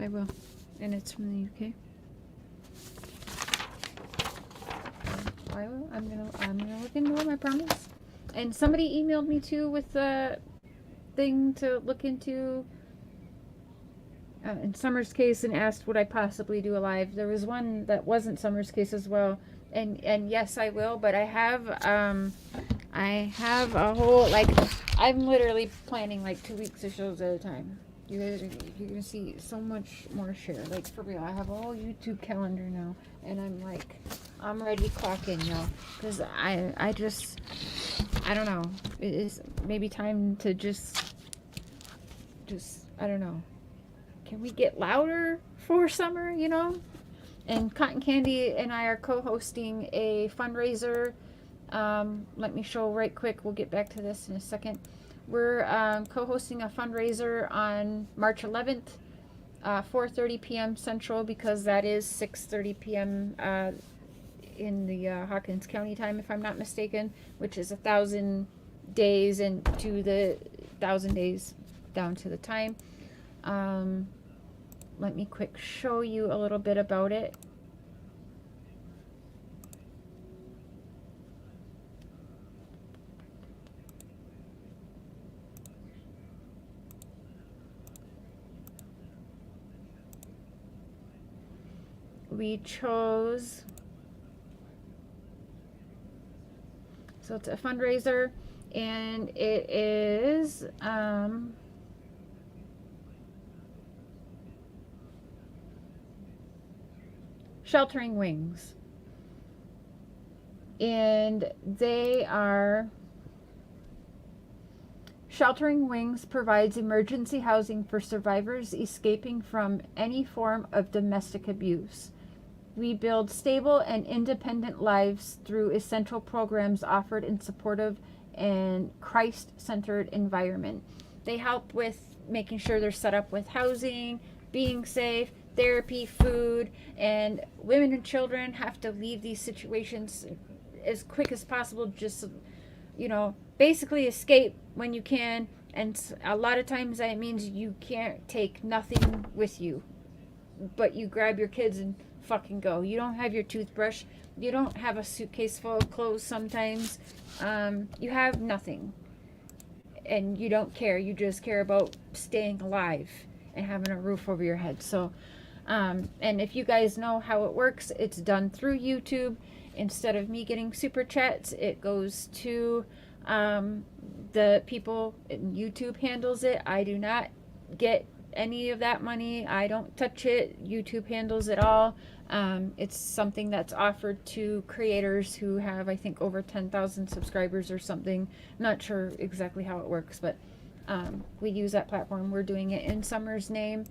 I will, and it's from the UK. I will. I'm gonna look into them, I promise. And somebody emailed me too with the thing to look into in Summer's case and asked would I possibly do a live. There was one that wasn't Summer's case as well, and yes, I will. But I have a whole I'm literally planning like 2 weeks of shows at a time. You guys, you're gonna see so much more share. Like for real, I have a whole YouTube calendar now, and I'm ready to clock in, y'all. Cause I don't know. It is maybe time to just I don't know. Can we get louder for summer? You know. And Cotton Candy and I are co-hosting a fundraiser. Let me show right quick. We'll get back to this in a second. We're co-hosting a fundraiser on March 11th, 4:30 p.m. Central, because that is 6:30 p.m. In the Hawkins County time, if I'm not mistaken, which is 1,000 days into the 1,000 days down to the time. Let me quick show you a little bit about it. We chose, so it's a fundraiser, and it is Sheltering Wings, and they are Sheltering Wings provides emergency housing for survivors escaping from any form of domestic abuse. We build stable and independent lives through essential programs offered in supportive and Christ-centered environment. They help with making sure they're set up with housing, being safe, therapy, food, and women and children have to leave these situations as quick as possible. Just, you know, basically escape when you can. And a lot of times that means you can't take nothing with you, but you grab your kids and fucking go. You don't have your toothbrush. You don't have a suitcase full of clothes sometimes. You have nothing. And you don't care. You just care about staying alive and having a roof over your head. So, and if you guys know how it works, it's done through YouTube. Instead of me getting super chats, it goes to the people, YouTube handles it. I do not get any of that money. I don't touch it. YouTube handles it all. It's something that's offered to creators who have, I think, over 10,000 subscribers or something. Not sure exactly how it works, but we use that platform. We're doing it in Summer's name,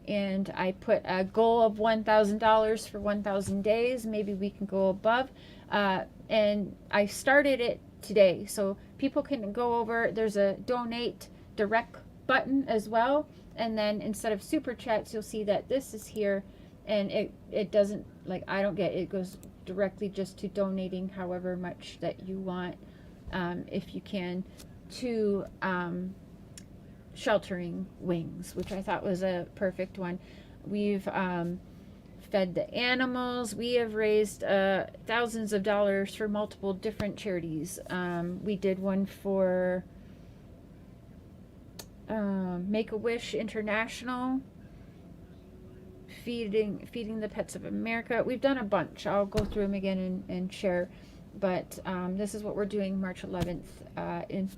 and I put a goal of $1,000 for 1,000 days. Maybe we can go above. And I started it today, so people can go over. There's a donate direct button as well, and then instead of super chats, you'll see that this is here, and it doesn't, like, I don't get it. It goes directly just to donating however much that you want, if you can, to Sheltering Wings, which I thought was a perfect one. We've fed the animals. We have raised thousands of dollars for multiple different charities. We did one for Make-A-Wish International, feeding the Pets of America. We've done a bunch. I'll go through them again and share, but this is what we're doing March 11th in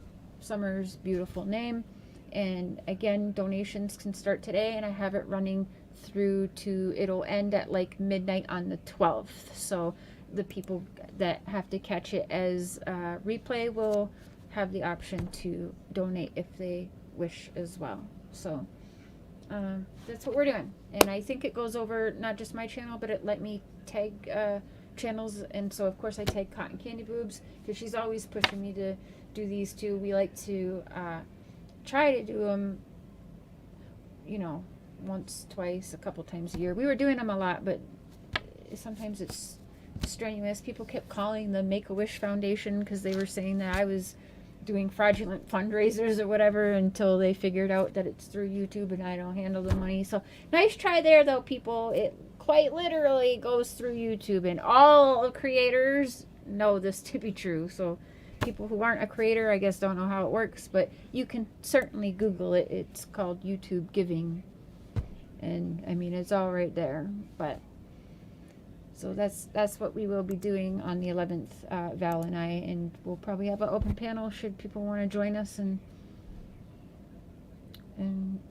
Summer's beautiful name. And again, donations can start today, and I have it running through to, it'll end at like midnight on the 12th. So the people that have to catch it as replay will have the option to donate if they wish as well. So that's what we're doing. And I think it goes over not just my channel, but it let me tag channels. And so of course I tag Cotton Candy Boobs, because she's always pushing me to do these too. We like to try to do them, you know, once, twice, a couple times a year. We were doing them a lot, but sometimes it's strenuous. People kept calling the Make-A-Wish Foundation because they were saying that I was doing fraudulent fundraisers or whatever, until they figured out that it's through YouTube and I don't handle the money. So nice try there though, people. It quite literally goes through YouTube, and all creators know this to be true. So people who aren't a creator, I guess, don't know how it works, but you can certainly Google it. It's called YouTube Giving, and I mean, it's all right there. But so that's what we will be doing on the 11th, Val and I, and we'll probably have an open panel should people want to join us and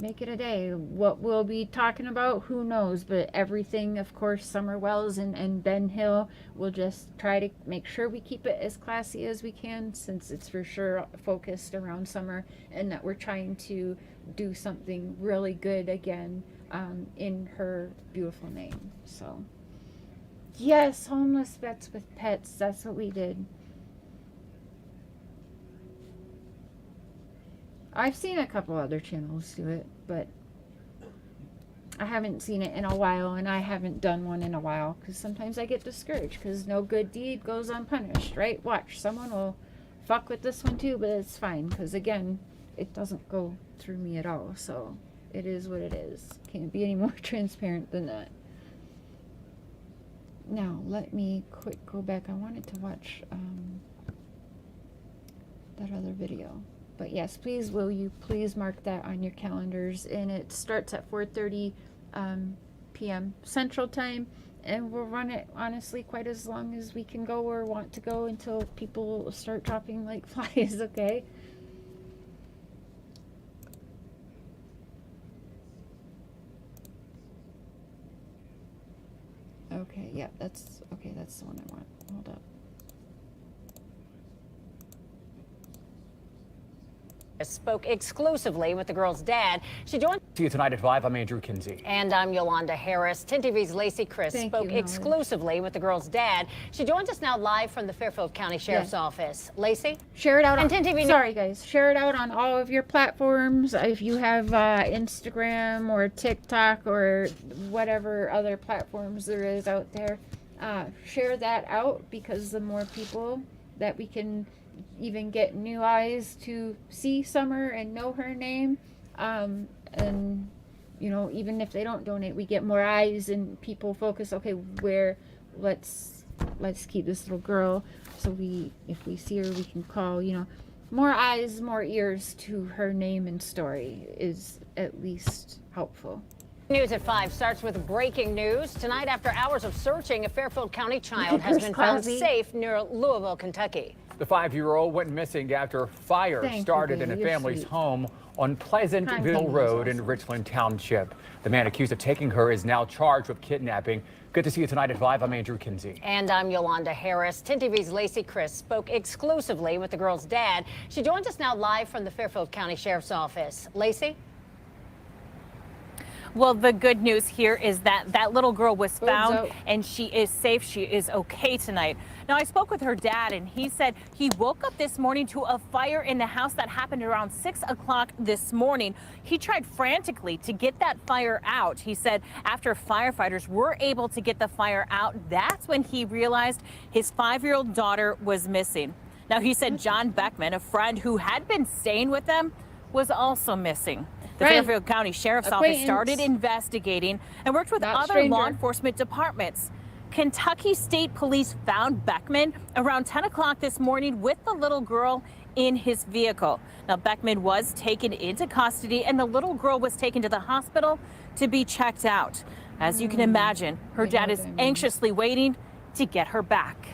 Make it a day. What we'll be talking about, who knows? But everything, of course, Summer Wells and Ben Hill, we'll just try to make sure we keep it as classy as we can, since it's for sure focused around summer, and that we're trying to do something really good again in her beautiful name. So, yes, homeless vets with pets. That's what we did. I've seen a couple other channels do it, but I haven't seen it in a while, and I haven't done one in a while because sometimes I get discouraged because no good deed goes unpunished, right? Watch, someone will fuck with this one too, but it's fine because, again, it doesn't go through me at all, so it is what it is. Can't be any more transparent than that. Now, let me quick go back. I wanted to watch that other video. But yes, please, will you please mark that on your calendars? And it starts at 4:30 p.m. Central Time, and we'll run it honestly quite as long as we can go or want to go until people start dropping like flies. Okay. Okay. Yeah, that's okay. That's the one I want. Hold up. Spoke exclusively with the girl's dad. She joined. See you tonight at 5. I'm Andrew Kinsey. And I'm Yolanda Harris. 10 TV's Lacey Chris spoke exclusively with the girl's dad. She joins us now live from the Fairfield County Sheriff's Office. Lacey? Share it out on 10 TV. Sorry, guys. Share it out on all of your platforms. If you have Instagram or TikTok or whatever other platforms there is out there, share that out, because the more people that we can even get new eyes to see Summer and know her name, and you know, even if they don't donate, we get more eyes and people focus, okay, where let's keep this little girl, so if we see her we can call, you know, more eyes, more ears to her name and story is at least helpful. News at 5 starts with breaking news. Tonight, after hours of searching, a Fairfield County child has been found safe near Louisville, Kentucky. The 5-year-old went missing after fire started in a family's home on Pleasantville Road in Richland Township. The man accused of taking her is now charged with kidnapping. Good to see you tonight at 5. I'm Andrew Kinsey. And I'm Yolanda Harris. 10 TV's Lacey Chris spoke exclusively with the girl's dad. She joins us now live from the Fairfield County Sheriff's Office. Lacey? Well, the good news here is that that little girl was found and she is safe. She is okay tonight. Now, I spoke with her dad, and he said he woke up this morning to a fire in the house that happened around 6 o'clock this morning. He tried frantically to get that fire out. He said after firefighters were able to get the fire out, that's when he realized his 5-year-old daughter was missing. Now, he said John Beckman, a friend who had been staying with them, was also missing. The Fairfield County Sheriff's Office started investigating and worked with other law enforcement departments. Kentucky State Police found Beckman around 10 o'clock this morning with the little girl in his vehicle. Now, Beckman was taken into custody, and the little girl was taken to the hospital to be checked out. As you can imagine, her dad is anxiously waiting to get her back.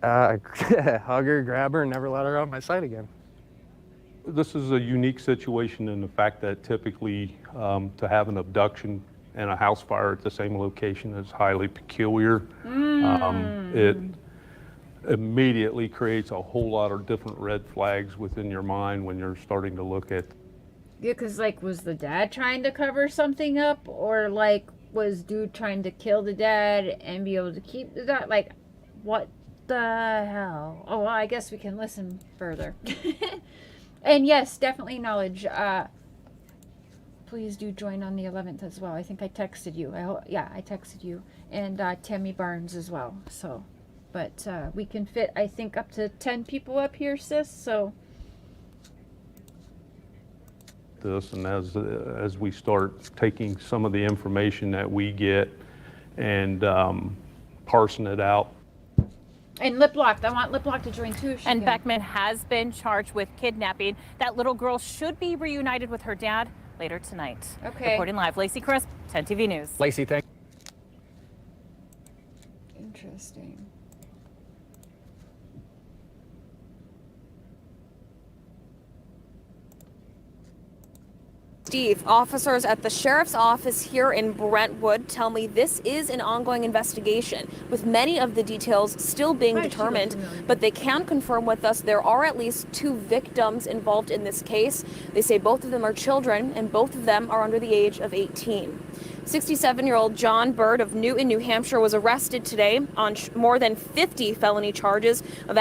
Hug her, grab her, and never let her out of my sight again. This is a unique situation in the fact that typically to have an abduction and a house fire at the same location is highly peculiar. It immediately creates a whole lot of different red flags within your mind when you're starting to look at. Yeah, because, like, was the dad trying to cover something up? Or, like, was dude trying to kill the dad and be able to keep the dad? Like, what the hell? Oh, well, I guess we can listen further. And yes, definitely knowledge. Please do join on the 11th as well. I think I texted you. I texted you. And Tammy Barnes as well. So, but we can fit, I think, up to 10 people up here, sis. So. This, and as we start taking some of the information that we get and parsing it out. And Liplock, I want Liplock to join too. And Beckman has been charged with kidnapping. That little girl should be reunited with her dad later tonight. Okay. Reporting live, Lacey Crisp, 10 TV News. Lacey, thank you. Interesting. Steve, officers at the sheriff's office here in Brentwood tell me this is an ongoing investigation, with many of the details still being determined, but they can confirm with us there are at least 2 victims involved in this case. They say both of them are children, and both of them are under the age of 18. 67-year-old John Bird of Newton, New Hampshire was arrested today on more than 50 felony charges of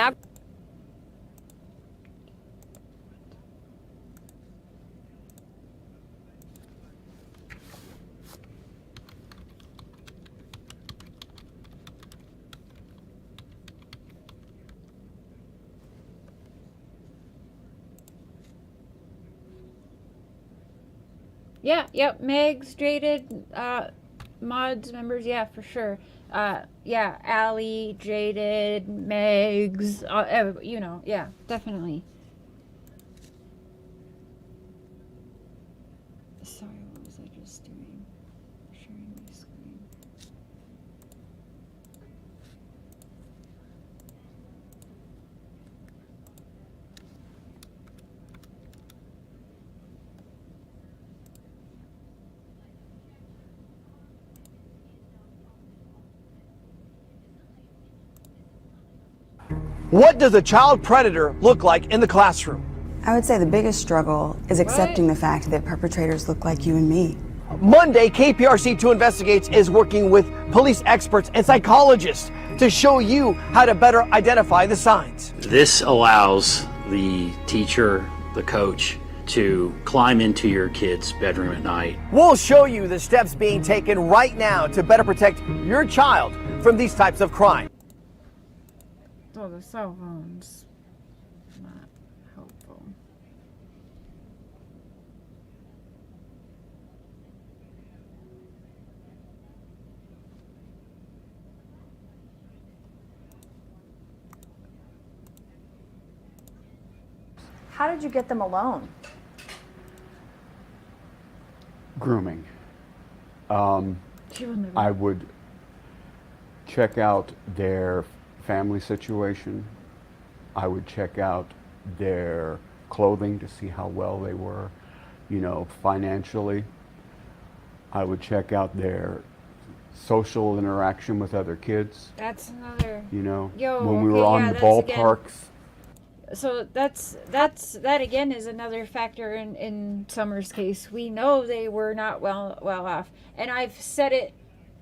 Yeah, yep, Megs, Jaded, mods, members, yeah, for sure. Yeah, Allie, Jaded, Megs, you know, yeah, definitely. Sorry, what was I just doing? Sharing my screen. What does a child predator look like in the classroom? I would say the biggest struggle is accepting the fact that perpetrators look like you and me. Monday, KPRC2 Investigates is working with police experts and psychologists to show you how to better identify the signs. This allows the teacher, the coach, to climb into your kid's bedroom at night. We'll show you the steps being taken right now to better protect your child from these types of crime. Oh, the cell phones. Not helpful. How did you get them alone? Grooming. I would check out their family situation. I would check out their clothing to see how well they were, you know, financially. I would check out their social interaction with other kids. That's another. You know, Yo, when we okay, were on yeah, the that's again- ballparks. So that again is another factor in Summer's case. We know they were not well off, and I've said it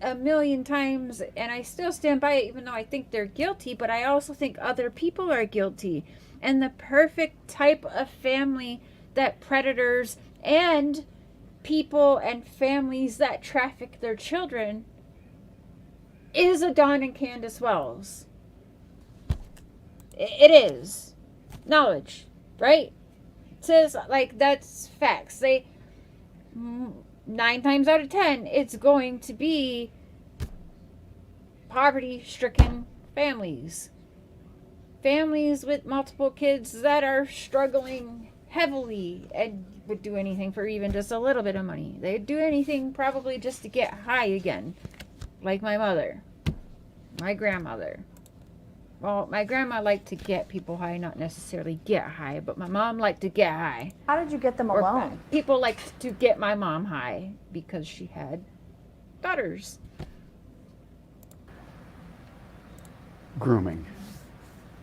a million times, and I still stand by it, even though I think they're guilty. But I also think other people are guilty, and the perfect type of family that predators and people and families that traffic their children is Adon and Candace Wells. It is. Knowledge, right? It says, like, that's facts. 9 times out of 10, it's going to be poverty-stricken families. Families with multiple kids that are struggling heavily and would do anything for even just a little bit of money. They'd do anything probably just to get high again. Like my mother. My grandmother. Well, my grandma liked to get people high, not necessarily get high, but my mom liked to get high. How did you get them alone? People liked to get my mom high because she had daughters. Grooming.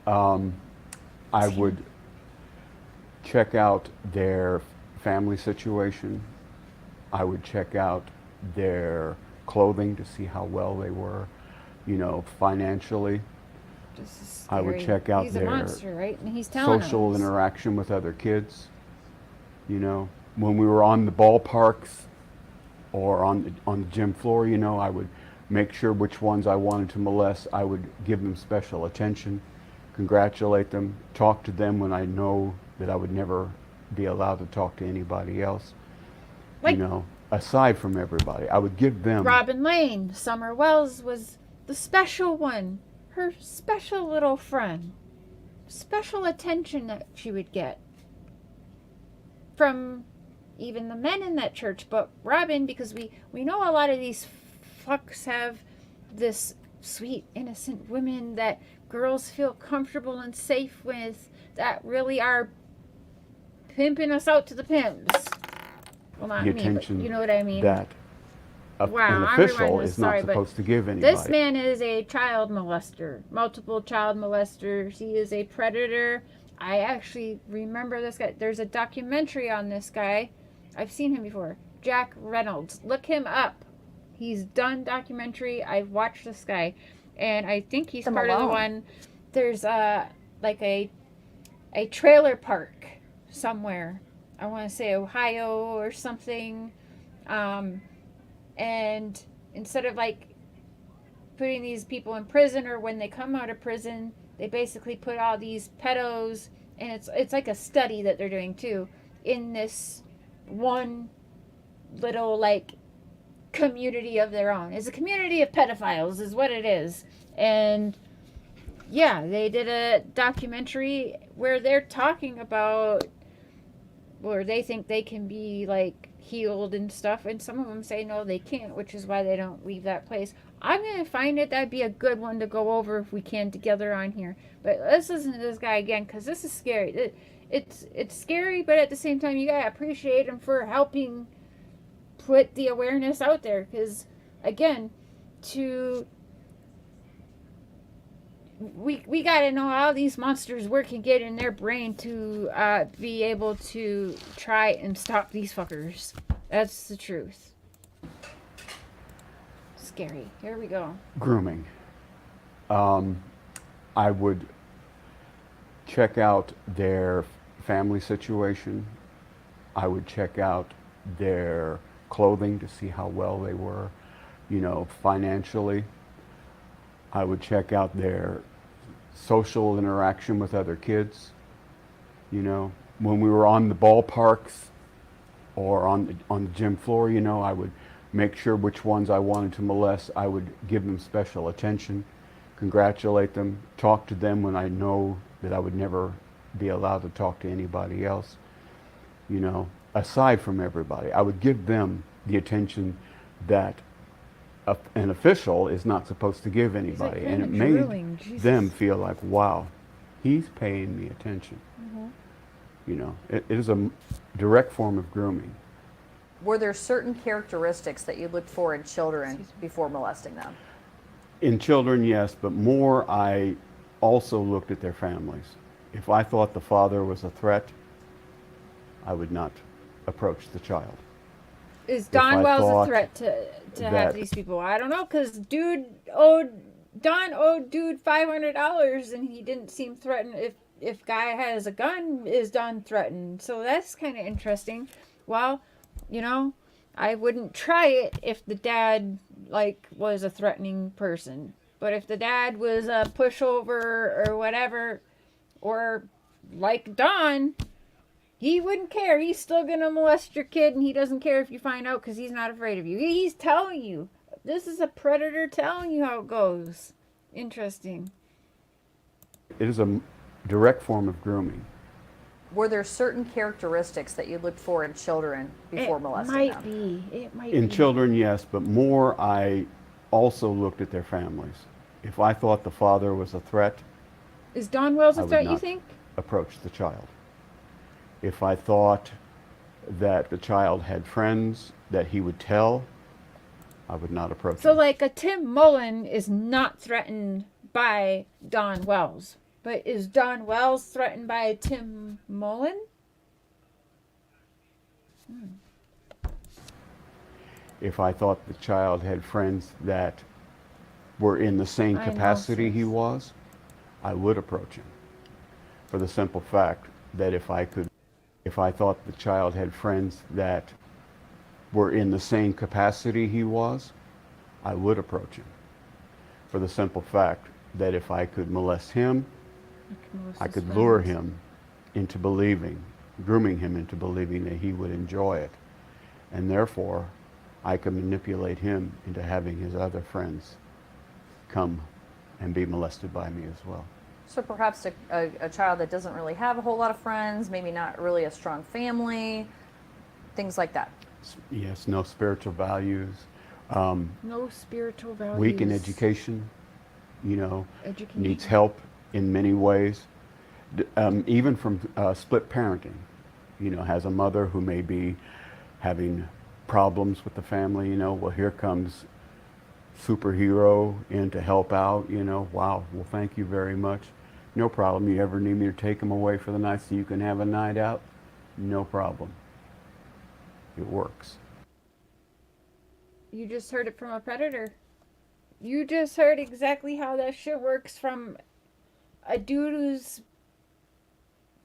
I would check out their family situation. I would check out their clothing to see how well they were, you know, financially. I would check out He's a their monster, right? And he's telling social us. interaction with other kids. You know, when we were on the ballparks or on the gym floor, you know, I would make sure which ones I wanted to molest. I would give them special attention, congratulate them, talk to them when I know that I would never be allowed to talk to anybody else. Like, you know, aside from everybody, I would give them. Robin Lane, Summer Wells was the special one. Her special little friend. Special attention that she would get from even the men in that church. But Robin, because we know a lot of these fucks have this sweet, innocent women that girls feel comfortable and safe with, that really are pimping us out to the pimps. Well, not the me, attention but you know what I mean. that an official is not supposed to give anybody. This man is a child molester, multiple child molester. He is a predator. I actually remember this guy. There's a documentary on this guy. I've seen him before. Jack Reynolds. Look him up. He's done documentary. I've watched this guy. And I think he's part of the one. There's like a trailer park somewhere. I want to say Ohio or something. And instead of like putting these people in prison, or when they come out of prison, they basically put all these pedos, and it's like a study that they're doing too, in this one little like community of their own. It's a community of pedophiles is what it is. And yeah, they did a documentary where they're talking about where they think they can be like healed and stuff, and some of them say no, they can't, which is why they don't leave that place. I'm gonna find it. That'd be a good one to go over if we can together on here. But let's listen to this guy again, because this is scary. It's scary, but at the same time, you gotta appreciate him for helping put the awareness out there. Because again, we gotta know how these monsters work and get in their brain to be able to try and stop these fuckers. That's the truth. Scary. Here we go. Grooming. I would check out their family situation. I would check out their clothing to see how well they were, financially. I would check out their social interaction with other kids. When we were on the ballparks or on the gym floor, I would make sure which ones I wanted to molest. I would give them special attention, congratulate them, talk to them when I know that I would never be allowed to talk to anybody else. Aside from everybody, I would give them the attention that an official is not supposed to give anybody, and it made them feel like, wow, he's paying me attention. It is a direct form of grooming. Were there certain characteristics that you looked for in children before molesting them? In children, yes, but more I also looked at their families. If I thought the father was a threat, I would not approach the child. Is Don Wells a threat to have these people? I don't know, because Don owed dude $500 and he didn't seem threatened. If guy has a gun, is Don threatened? So that's kind of interesting. Well, I wouldn't try it if the dad was a threatening person. But if the dad was a pushover or whatever, or like Don, he wouldn't care. He's still going to molest your kid, and he doesn't care if you find out because he's not afraid of you. He's telling you. This is a predator telling you how it goes. Interesting. It is a direct form of grooming. Were there certain characteristics that you looked for in children before molesting them? It might be. In children, yes, but more I also looked at their families. If I thought the father was a threat, is Don Wells a threat, you think? Approach the child. If I thought that the child had friends that he would tell, I would not approach him. So like a Tim Mullen is not threatened by Don Wells, but is Don Wells threatened by a Tim Mullen? If I thought the child had friends that were in the same capacity he was, I would approach him. For the simple fact that if I thought the child had friends that were in the same capacity he was, I would approach him. For the simple fact that if I could molest him, I could lure him into believing, grooming him into believing that he would enjoy it. And therefore, I could manipulate him into having his other friends come and be molested by me as well. So perhaps a child that doesn't really have a whole lot of friends, maybe not really a strong family, things like that. Yes, no spiritual values. No spiritual values. Weak in education, needs help in many ways. Even from split parenting, has a mother who may be having problems with the family, you know, well, here comes superhero in to help out, you know, wow, well, thank you very much. No problem. You ever need me to take them away for the night so you can have a night out? No problem. It works. You just heard it from a predator. You just heard exactly how that shit works from a dude who's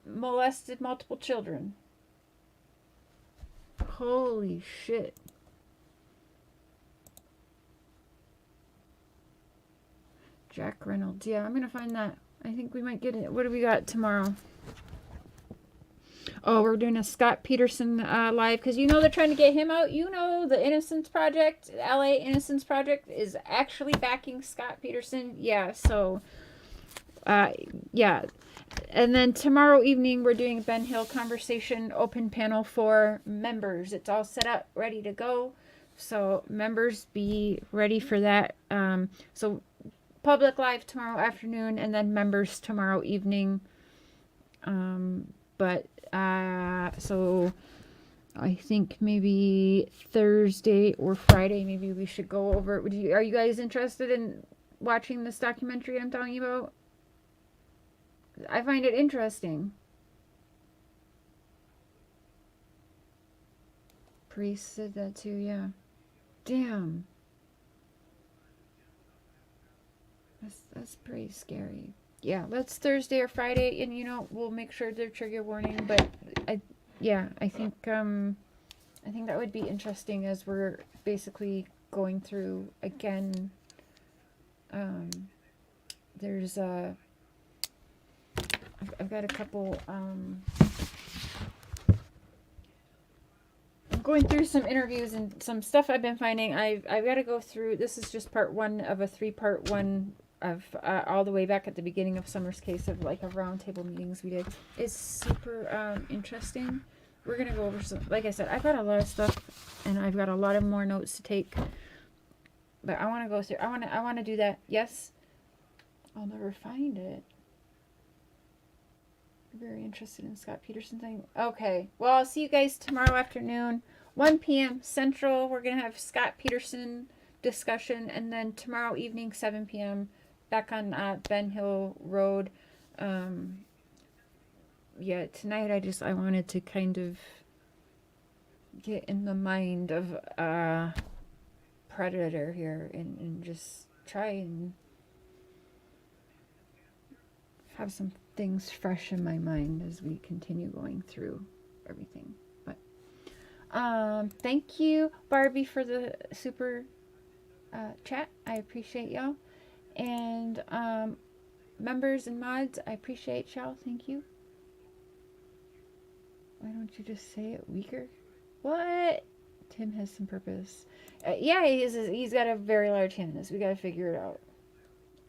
molested multiple children. Holy shit. Jack Reynolds. Yeah, I'm going to find that. I think we might get it. What do we got tomorrow? Oh, we're doing a Scott Peterson live because you know they're trying to get him out. You know the Innocence Project, LA Innocence Project is actually backing Scott Peterson. Yeah, so yeah. And then tomorrow evening we're doing a Ben Hill conversation open panel for members. It's all set up, ready to go. So members, be ready for that. So public live tomorrow afternoon and then members tomorrow evening. So I think maybe Thursday or Friday, maybe we should go over. Are you guys interested in watching this documentary I'm talking about? I find it interesting. Priest said that too, yeah. Damn. That's pretty scary. Yeah, let's Thursday or Friday, and you know we'll make sure they're trigger warning. But I think that would be interesting as we're basically going through again. There's I've got a couple. I'm going through some interviews and some stuff I've been finding. I've got to go through. This is just part one of a 3-part one. Of all the way back at the beginning of Summer's case of like a roundtable meetings we did. It's super interesting. We're gonna go over some. Like I said, I've got a lot of stuff, and I've got a lot of more notes to take. But I want to go through. I want to do that. Yes, I'll never find it. I'm very interested in the Scott Peterson thing. Okay, well I'll see you guys tomorrow afternoon, 1 p.m. Central. We're gonna have Scott Peterson discussion, and then tomorrow evening, 7 p.m. back on Ben Hill Road. Yeah, tonight I wanted to kind of get in the mind of Predator here and just try and have some things fresh in my mind as we continue going through everything. But thank you, Barbie, for the super chat. I appreciate y'all. And members and mods, I appreciate y'all. Thank you. Why don't you just say it weaker? What? Tim has some purpose. Yeah, he's got a very large hand in this. We gotta figure it out.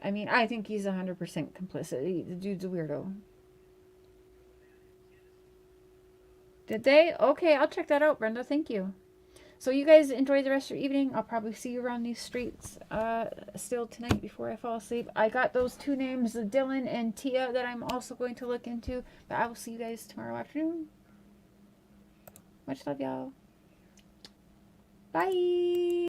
I mean, I think he's 100% complicit. The dude's a weirdo. Did they? Okay, I'll check that out, Brenda. Thank you. So you guys enjoy the rest of your evening. I'll probably see you around these streets still tonight before I fall asleep. I got those 2 names, Dylan and Tia, that I'm also going to look into. But I will see you guys tomorrow afternoon. Much love, y'all. Bye.